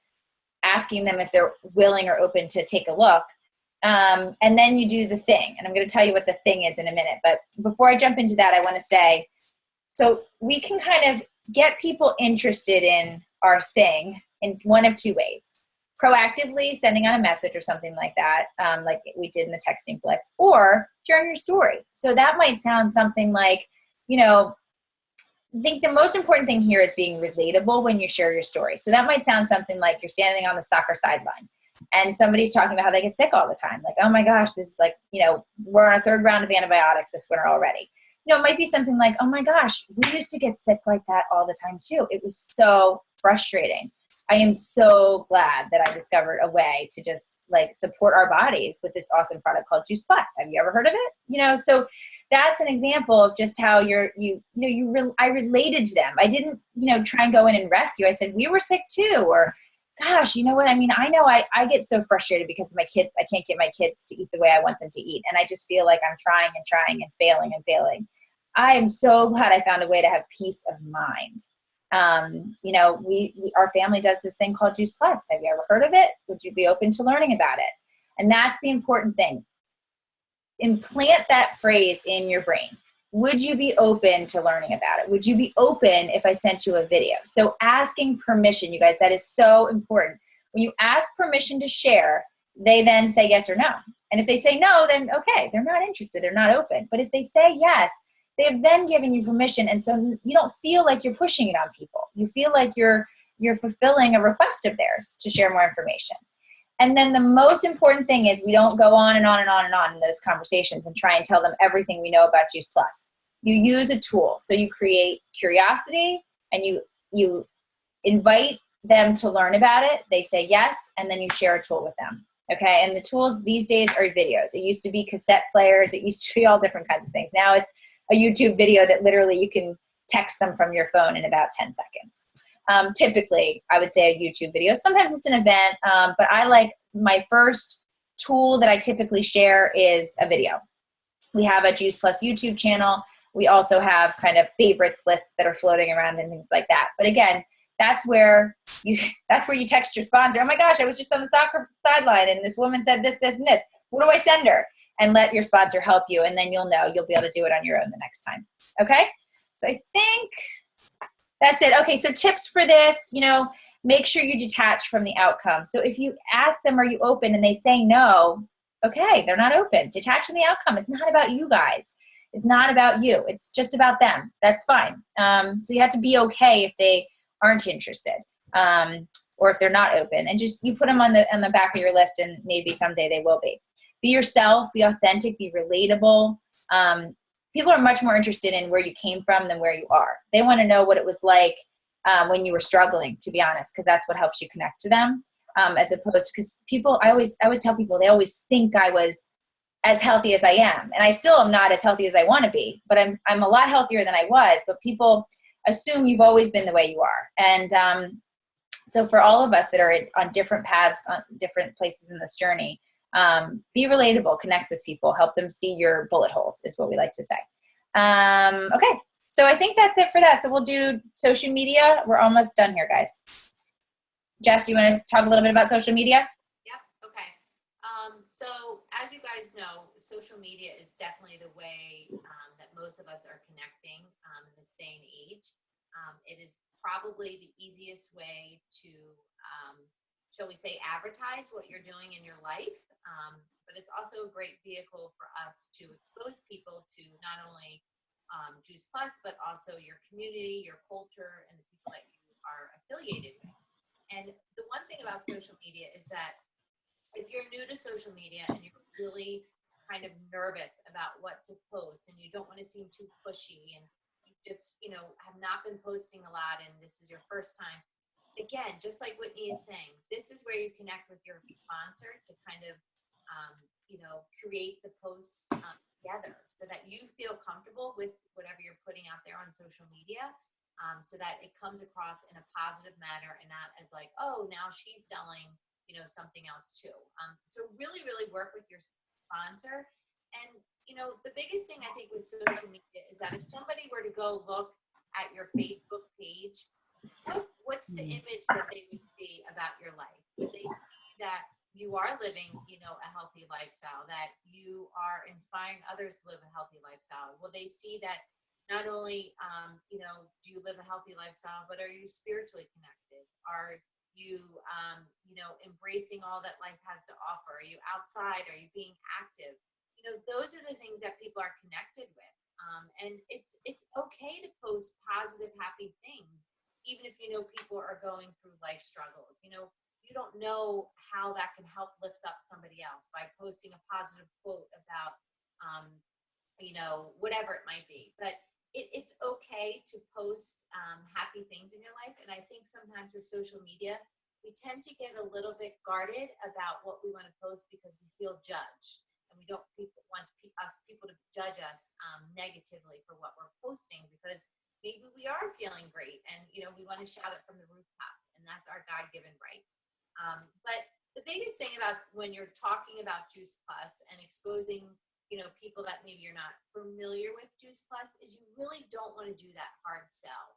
asking them if they're willing or open to take a look. And then you do the thing. And I'm going to tell you what the thing is in a minute. But before I jump into that, I want to say, so we can kind of get people interested in our thing in one of two ways. Proactively sending out a message or something like that, like we did in the texting blitz, or sharing your story. So that might sound something like, I think the most important thing here is being relatable when you share your story. So that might sound something like you're standing on the soccer sideline and somebody's talking about how they get sick all the time. Like, oh my gosh, this is like, we're on a 3rd round of antibiotics this winter already. It might be something like, oh my gosh, we used to get sick like that all the time too. It was so frustrating. I am so glad that I discovered a way to just like support our bodies with this awesome product called Juice Plus. Have you ever heard of it? So that's an example of just how I related to them. I didn't, try and go in and rescue. I said, we were sick too. Or gosh, you know what? I mean, I know I get so frustrated because of my kids. I can't get my kids to eat the way I want them to eat. And I just feel like I'm trying and trying and failing and failing. I am so glad I found a way to have peace of mind. Our family does this thing called Juice Plus. Have you ever heard of it? Would you be open to learning about it? And that's the important thing. Implant that phrase in your brain. Would you be open to learning about it? Would you be open if I sent you a video? So asking permission, you guys, that is so important. When you ask permission to share, they then say yes or no. And if they say no, then okay, they're not interested, they're not open. But if they say yes, they have then given you permission. And so you don't feel like you're pushing it on people. You feel like you're fulfilling a request of theirs to share more information. And then the most important thing is we don't go on and on and on and on in those conversations and try and tell them everything we know about Juice Plus. You use a tool. So you create curiosity and you invite them to learn about it. They say yes, and then you share a tool with them. Okay, and the tools these days are videos. It used to be cassette players. It used to be all different kinds of things. Now it's a YouTube video that literally you can text them from your phone in about 10 seconds. Typically, I would say a YouTube video. Sometimes it's an event, but I like my first tool that I typically share is a video. We have a Juice Plus YouTube channel. We also have kind of favorites lists that are floating around and things like that. But again, that's where you text your sponsor. Oh my gosh, I was just on the soccer sideline and this woman said this, this, and this. What do I send her? And let your sponsor help you, and then you'll be able to do it on your own the next time. Okay? So I think that's it. Okay, so tips for this, make sure you detach from the outcome. So if you ask them, are you open, and they say no, okay, they're not open. Detach from the outcome. It's not about you guys. It's not about you. It's just about them. That's fine. So you have to be okay if they aren't interested, or if they're not open, and just you put them on the back of your list, and maybe someday they will be. Be yourself, be authentic, be relatable. People are much more interested in where you came from than where you are. They want to know what it was like when you were struggling, to be honest, because that's what helps you connect to them, as opposed to, because people, I always tell people, they always think I was as healthy as I am. And I still am not as healthy as I want to be, but I'm a lot healthier than I was. But people assume you've always been the way you are. And so for all of us that are on different paths, on different places in this journey, be relatable, connect with people, help them see your bullet holes is what we like to say. Okay, so I think that's it for that. So we'll do social media. We're almost done here, guys. Jess, you want to talk a little bit about social media? Yep, okay. So as you guys know, social media is definitely the way that most of us are connecting in this day and age. It is probably the easiest way to shall we say, advertise what you're doing in your life. But it's also a great vehicle for us to expose people to not only Juice Plus, but also your community, your culture, and the people that you are affiliated with. And the one thing about social media is that if you're new to social media and you're really kind of nervous about what to post and you don't want to seem too pushy and you just, have not been posting a lot and this is your first time, again, just like Whitney is saying, this is where you connect with your sponsor to kind of, create the posts together so that you feel comfortable with whatever you're putting out there on social media, so that it comes across in a positive manner and not as like, oh, now she's selling, something else too. So really, really work with your sponsor. And, the biggest thing I think with social media is that if somebody were to go look at your Facebook page, what's the image that they would see about your life? Would they see that you are living, a healthy lifestyle, that you are inspiring others to live a healthy lifestyle. Will they see that not only, do you live a healthy lifestyle, but are you spiritually connected? Are you, embracing all that life has to offer? Are you outside? Are you being active? Those are the things that people are connected with. And it's okay to post positive, happy things, even if people are going through life struggles. You don't know how that can help lift up somebody else by posting a positive quote about, whatever it might be. But it's okay to post happy things in your life. And I think sometimes with social media, we tend to get a little bit guarded about what we want to post because we feel judged. And we don't want people to judge us negatively for what we're posting, because maybe we are feeling great and, we want to shout it from the rooftops, and that's our God-given right. But the biggest thing about when you're talking about Juice Plus and exposing, people that maybe you're not familiar with Juice Plus, is you really don't want to do that hard sell.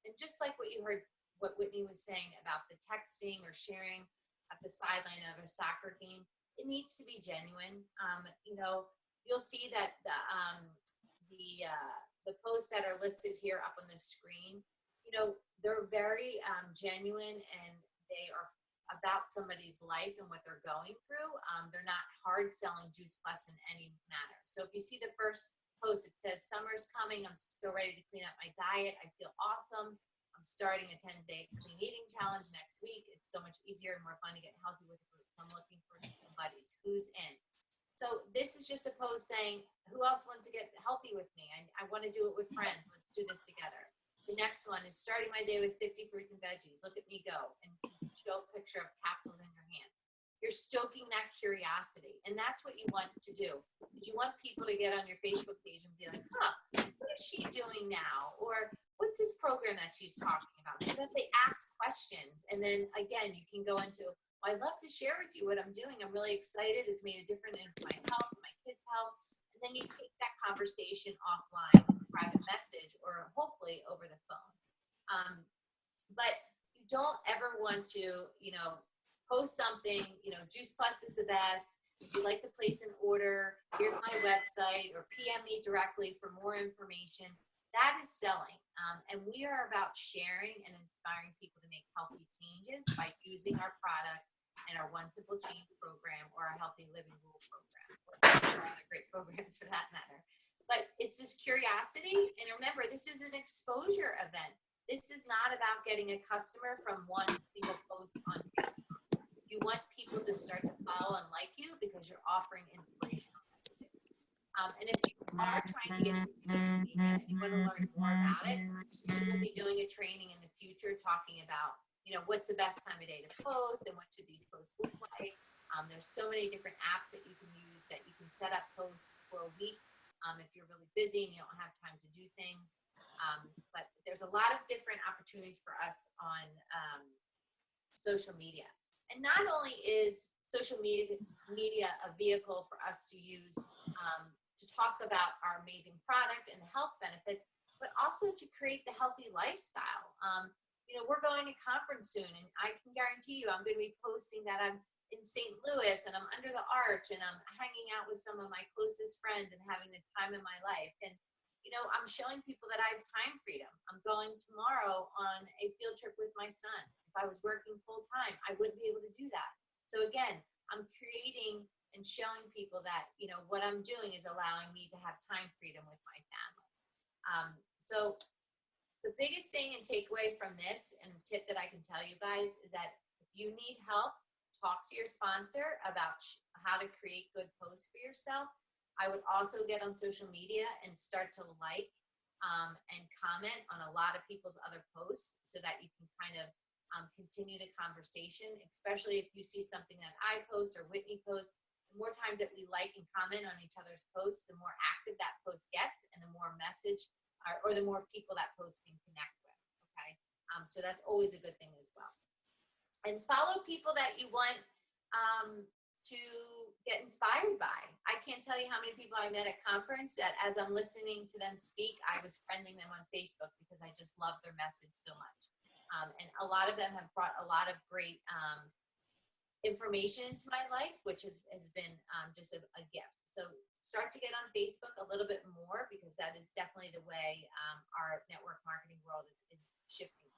And just like what you heard, what Whitney was saying about the texting or sharing at the sideline of a soccer game, it needs to be genuine. You'll see that the posts that are listed here up on the screen, they're very genuine, and they are about somebody's life and what they're going through. They're not hard selling Juice Plus in any manner. So if you see the first post, it says, "Summer's coming. I'm still ready to clean up my diet. I feel awesome. I'm starting a 10-day clean eating challenge next week. It's so much easier and more fun to get healthy with a group. I'm looking for some buddies. Who's in?" So this is just a post saying, who else wants to get healthy with me? I want to do it with friends. Let's do this together. The next one is starting my day with 50 fruits and veggies. Look at me go. And show a picture of capsules in your hands. You're stoking that curiosity. And that's what you want to do. Is you want people to get on your Facebook page and be like, what is she doing now? Or what's this program that she's talking about? So that they ask questions. And then again, you can go into, I'd love to share with you what I'm doing. I'm really excited. It's made a difference in my health, my kids' health. And then you take that conversation offline, private message, or hopefully over the phone. But you don't ever want to, post something, Juice Plus is the best. If you'd like to place an order, here's my website, or PM me directly for more information. That is selling. And we are about sharing and inspiring people to make healthy changes by using our product and our One Simple Change program, or our Healthy Living Rule program, or other great programs for that matter. But it's this curiosity. And remember, this is an exposure event. This is not about getting a customer from one single post on Facebook. You want people to start to follow and like you because you're offering inspirational messages. And if you are trying to get into social media and you want to learn more about it, we'll be doing a training in the future talking about, what's the best time of day to post and what should these posts look like. There's so many different apps that you can use that you can set up posts for a week if you're really busy and you don't have time to do things. But there's a lot of different opportunities for us on social media. And not only is social media a vehicle for us to use to talk about our amazing product and the health benefits, but also to create the healthy lifestyle. We're going to conference soon, and I can guarantee you I'm going to be posting that I'm in St. Louis and I'm under the arch and I'm hanging out with some of my closest friends and having the time in my life. And I'm showing people that I have time freedom. I'm going tomorrow on a field trip with my son. If I was working full time, I wouldn't be able to do that. So again, I'm creating and showing people that, what I'm doing is allowing me to have time freedom with my family. So the biggest thing and takeaway from this, and tip that I can tell you guys, is that if you need help, talk to your sponsor about how to create good posts for yourself. I would also get on social media and start to like and comment on a lot of people's other posts so that you can kind of continue the conversation, especially if you see something that I post or Whitney posts. The more times that we like and comment on each other's posts, the more active that post gets and the more message or the more people that post can connect with, okay? So that's always a good thing as well. And follow people that you want to get inspired by. I can't tell you how many people I met at conference that as I'm listening to them speak, I was friending them on Facebook because I just love their message so much. And a lot of them have brought a lot of great information into my life, which has been just a gift. So start to get on Facebook a little bit more, because that is definitely the way our network marketing world is shifting.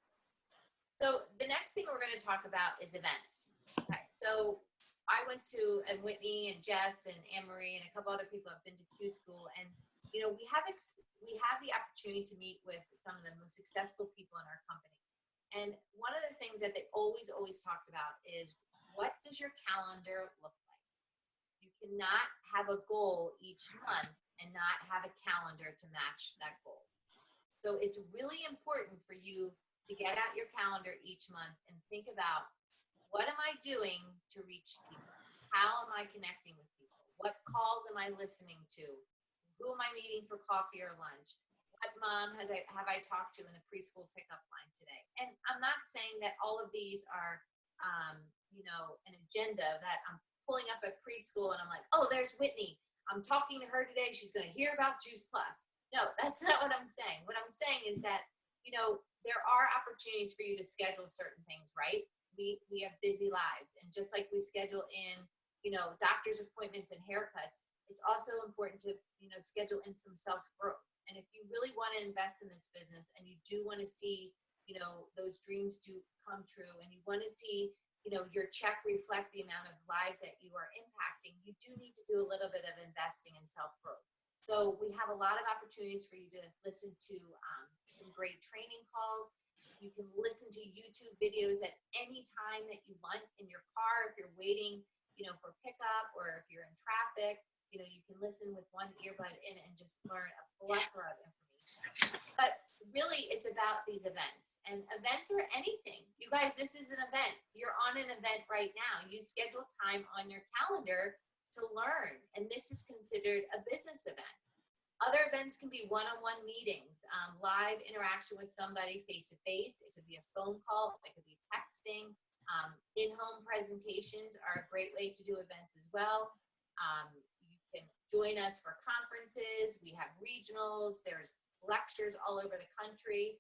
So the next thing we're going to talk about is events. Okay, so I went to, and Whitney and Jess and Anne-Marie and a couple other people have been to Q School, and you know, we have the opportunity to meet with some of the most successful people in our company. And one of the things that they always talked about is, what does your calendar look like? You cannot have a goal each month and not have a calendar to match that goal. So it's really important for you to get out your calendar each month and think about, what am I doing to reach people? How am I connecting with people? What calls am I listening to? Who am I meeting for coffee or lunch? What mom have I talked to in the preschool pickup line today? And I'm not saying that all of these are, you know, an agenda that I'm pulling up at preschool and I'm like, oh, there's Whitney. I'm talking to her today. She's going to hear about Juice Plus. No, that's not what I'm saying. What I'm saying is that, you know, there are opportunities for you to schedule certain things, right? We have busy lives, and just like we schedule in, you know, doctor's appointments and haircuts, it's also important to, you know, schedule in some self-growth. And if you really want to invest in this business, and you do want to see, you know, those dreams do come true, and you want to see, you know, your check reflect the amount of lives that you are impacting, you do need to do a little bit of investing in self-growth. So we have a lot of opportunities for you to listen to some great training calls. You can listen to YouTube videos at any time that you want in your car. If you're waiting, you know, for pickup, or if you're in traffic, you know, you can listen with one earbud in and just learn a plethora of information. But really, it's about these events. And events are anything. You guys, this is an event. You're on an event right now. You schedule time on your calendar to learn, and this is considered a business event. Other events can be one-on-one meetings, live interaction with somebody face-to-face. It could be a phone call, it could be texting. In-home presentations are a great way to do events as well. You can join us for conferences. We have regionals. There's lectures all over the country.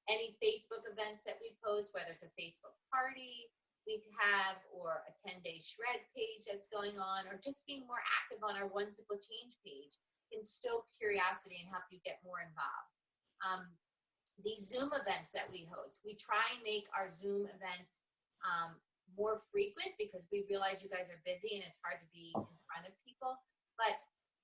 Any Facebook events that we post, whether it's a Facebook party we have, or a 10-day shred page that's going on, or just being more active on our One Simple Change page, can stoke curiosity and help you get more involved. These Zoom events that we host, we try and make our Zoom events more frequent, because we realize you guys are busy and it's hard to be in front of people. But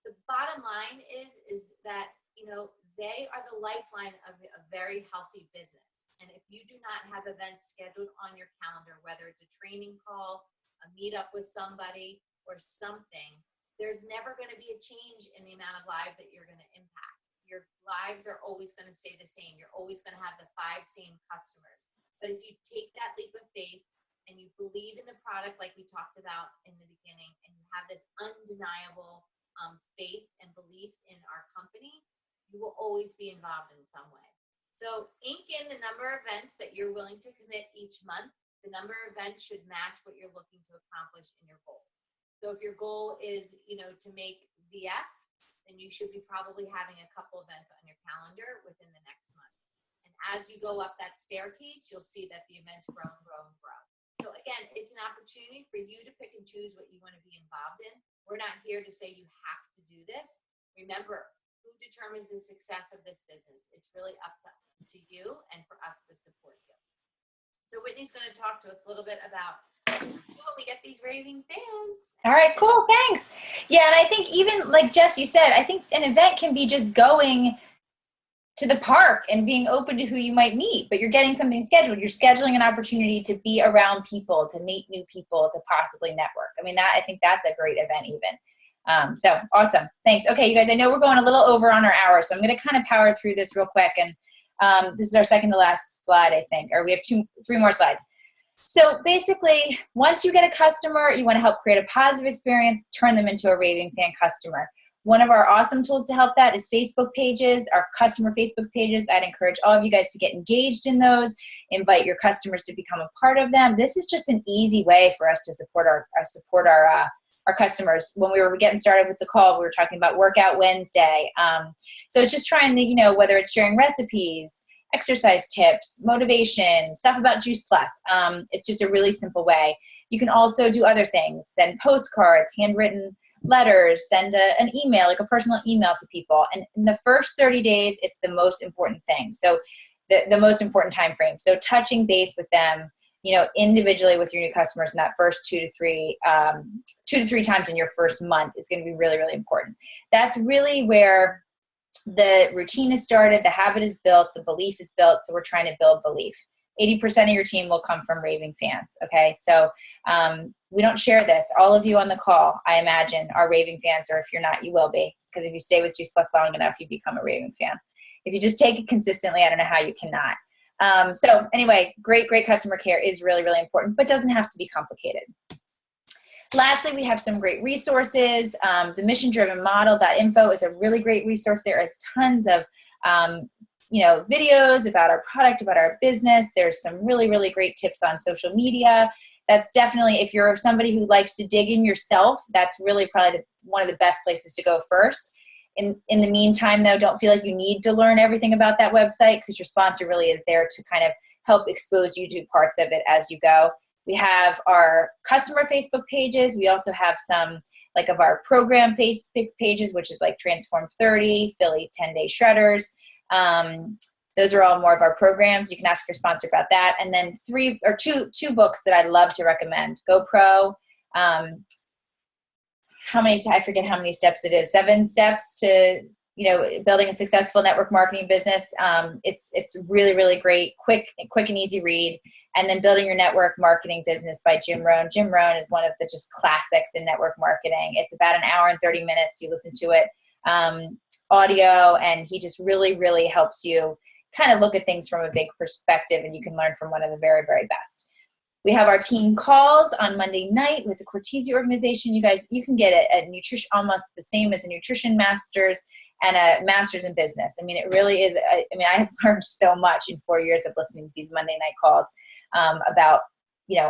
the bottom line is that, you know, they are the lifeline of a very healthy business. And if you do not have events scheduled on your calendar, whether it's a training call, a meetup with somebody, or something, there's never going to be a change in the amount of lives that you're going to impact. Your lives are always going to stay the same. You're always going to have the 5 same customers. But if you take that leap of faith and you believe in the product, like we talked about in the beginning, and you have this undeniable faith and belief in our company, you will always be involved in some way. So ink in the number of events that you're willing to commit each month. The number of events should match what you're looking to accomplish in your goal. So if your goal is, you know, to make VF, then you should be probably having a couple events on your calendar within the next month. And as you go up that staircase, you'll see that the events grow and grow and grow. So again, it's an opportunity for you to pick and choose what you want to be involved in. We're not here to say you have to do this. Remember, who determines the success of this business? It's really up to you and for us to support you. So Whitney's going to talk to us a little bit about when we get these raving fans. All right, cool. Thanks. Yeah. And I think, even like Jess, you said, I think an event can be just going to the park and being open to who you might meet, but you're getting something scheduled. You're scheduling an opportunity to be around people, to meet new people, to possibly network. I mean, I think that's a great event even. So awesome. Thanks. Okay, you guys, I know we're going a little over on our hour, so I'm going to kind of power through this real quick. And this is our second to last slide, I think, or we have 3 more slides. So basically, once you get a customer, you want to help create a positive experience, turn them into a raving fan customer. One of our awesome tools to help that is Facebook pages, our customer Facebook pages. I'd encourage all of you guys to get engaged in those, invite your customers to become a part of them. This is just an easy way for us to support our customers. When we were getting started with the call, we were talking about Workout Wednesday. So it's just trying to, you know, whether it's sharing recipes, exercise tips, motivation, stuff about Juice Plus. It's just a really simple way. You can also do other things, send postcards, handwritten letters, send an email, like a personal email to people. And in the first 30 days, it's the most important thing. So the most important time frame. So touching base with them, individually with your new customers in that first 2 to 3 times in your first month is going to be really, really important. That's really where the routine is started, the habit is built, the belief is built. So we're trying to build belief. 80% of your team will come from raving fans. Okay. So we don't share this. All of you on the call, I imagine, are raving fans, or if you're not, you will be, because if you stay with Juice Plus long enough, you become a raving fan. If you just take it consistently, I don't know how you cannot. So anyway, great customer care is really, really important, but doesn't have to be complicated. Lastly, we have some great resources. The mission-driven-model.info is a really great resource. There is tons of, videos about our product, about our business. There's some really, really great tips on social media. That's definitely, if you're somebody who likes to dig in yourself, that's really probably one of the best places to go first. In the meantime, though, don't feel like you need to learn everything about that website, because your sponsor really is there to kind of help expose you to parts of it as you go. We have our customer Facebook pages. We also have some of our program Facebook pages, which is like Transform 30, Philly 10-Day Shredders. Those are all more of our programs. You can ask your sponsor about that. And then two books that I love to recommend. GoPro. I forget how many steps it is. 7 steps to, building a successful network marketing business. It's really, really great, quick and easy read. And then Building Your Network Marketing Business by Jim Rohn. Jim Rohn is one of the just classics in network marketing. It's about an hour and 30 minutes. You listen to it, audio, and he just really, really helps you kind of look at things from a big perspective, and you can learn from one of the very, very best. We have our team calls on Monday night with the Cortese organization. You guys, you can get it at nutrition, almost the same as a nutrition master's and a master's in business. I mean, it really is. I have learned so much in 4 years of listening to these Monday night calls about,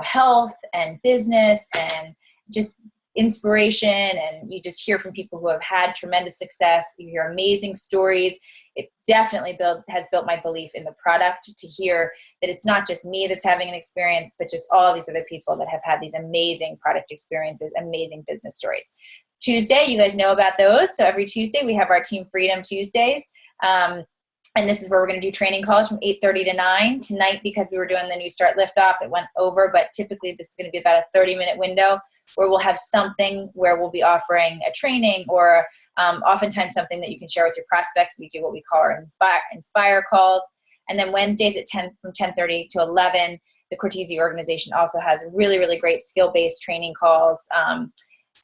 health and business and just inspiration. And you just hear from people who have had tremendous success. You hear amazing stories. It definitely has built my belief in the product, to hear that it's not just me that's having an experience, but just all these other people that have had these amazing product experiences, amazing business stories. Tuesday, you guys know about those. So every Tuesday we have our Team Freedom Tuesdays. And this is where we're going to do training calls from 8:30 to 9. Tonight, because we were doing the New Start Liftoff, it went over, but typically this is going to be about a 30-minute window where we'll have something where we'll be offering a training, or oftentimes something that you can share with your prospects. We do what we call our Inspire calls. And then Wednesdays from 10:30 to 11, the Cortese organization also has really, really great skill-based training calls.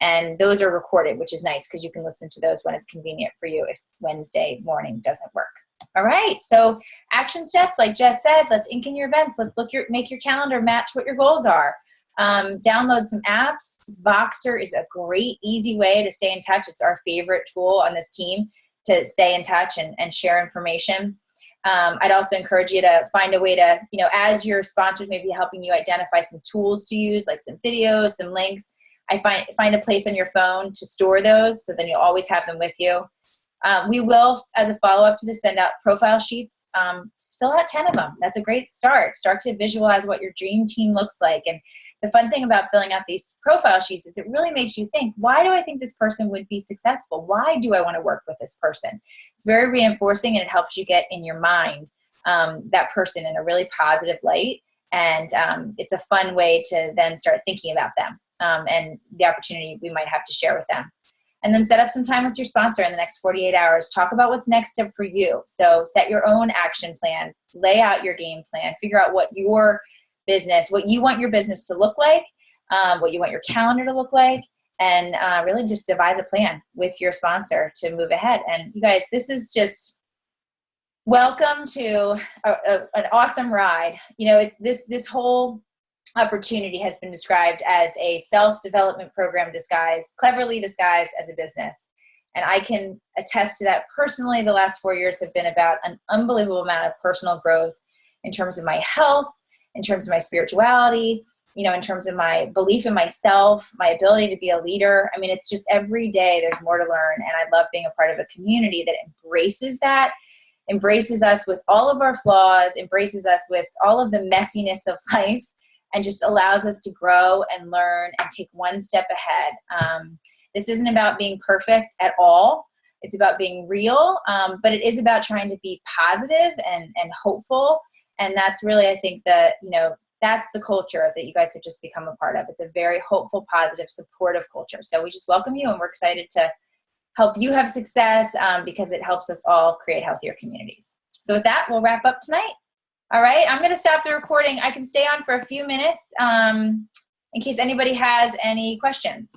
And those are recorded, which is nice because you can listen to those when it's convenient for you if Wednesday morning doesn't work. All right, so action steps, like Jess said, let's ink in your events. Let's make your calendar match what your goals are. Download some apps. Voxer is a great, easy way to stay in touch. It's our favorite tool on this team to stay in touch and share information. I'd also encourage you to find a way to, as your sponsors may be helping you identify some tools to use, like some videos, some links, find a place on your phone to store those, so then you'll always have them with you. We will, as a follow-up to this, send out profile sheets. Fill out 10 of them. That's a great start. Start to visualize what your dream team looks like. And the fun thing about filling out these profile sheets is it really makes you think, why do I think this person would be successful? Why do I want to work with this person? It's very reinforcing, and it helps you get in your mind that person in a really positive light. And it's a fun way to then start thinking about them and the opportunity we might have to share with them. And then set up some time with your sponsor in the next 48 hours. Talk about what's next up for you. So set your own action plan, lay out your game plan, figure out what you want your business to look like, what you want your calendar to look like, and really just devise a plan with your sponsor to move ahead. And you guys, this is just welcome to an awesome ride. This whole opportunity has been described as a self-development program cleverly disguised as a business. And I can attest to that personally. The last 4 years have been about an unbelievable amount of personal growth in terms of my health, in terms of my spirituality, in terms of my belief in myself, my ability to be a leader. I mean, it's just every day there's more to learn. And I love being a part of a community that embraces that embraces us with all of our flaws, embraces us with all of the messiness of life, and just allows us to grow and learn and take one step ahead. This isn't about being perfect at all. It's about being real, but it is about trying to be positive and hopeful. And that's really, I think, that's the culture that you guys have just become a part of. It's a very hopeful, positive, supportive culture. So we just welcome you, and we're excited to help you have success because it helps us all create healthier communities. So with that, we'll wrap up tonight. All right, I'm going to stop the recording. I can stay on for a few minutes in case anybody has any questions.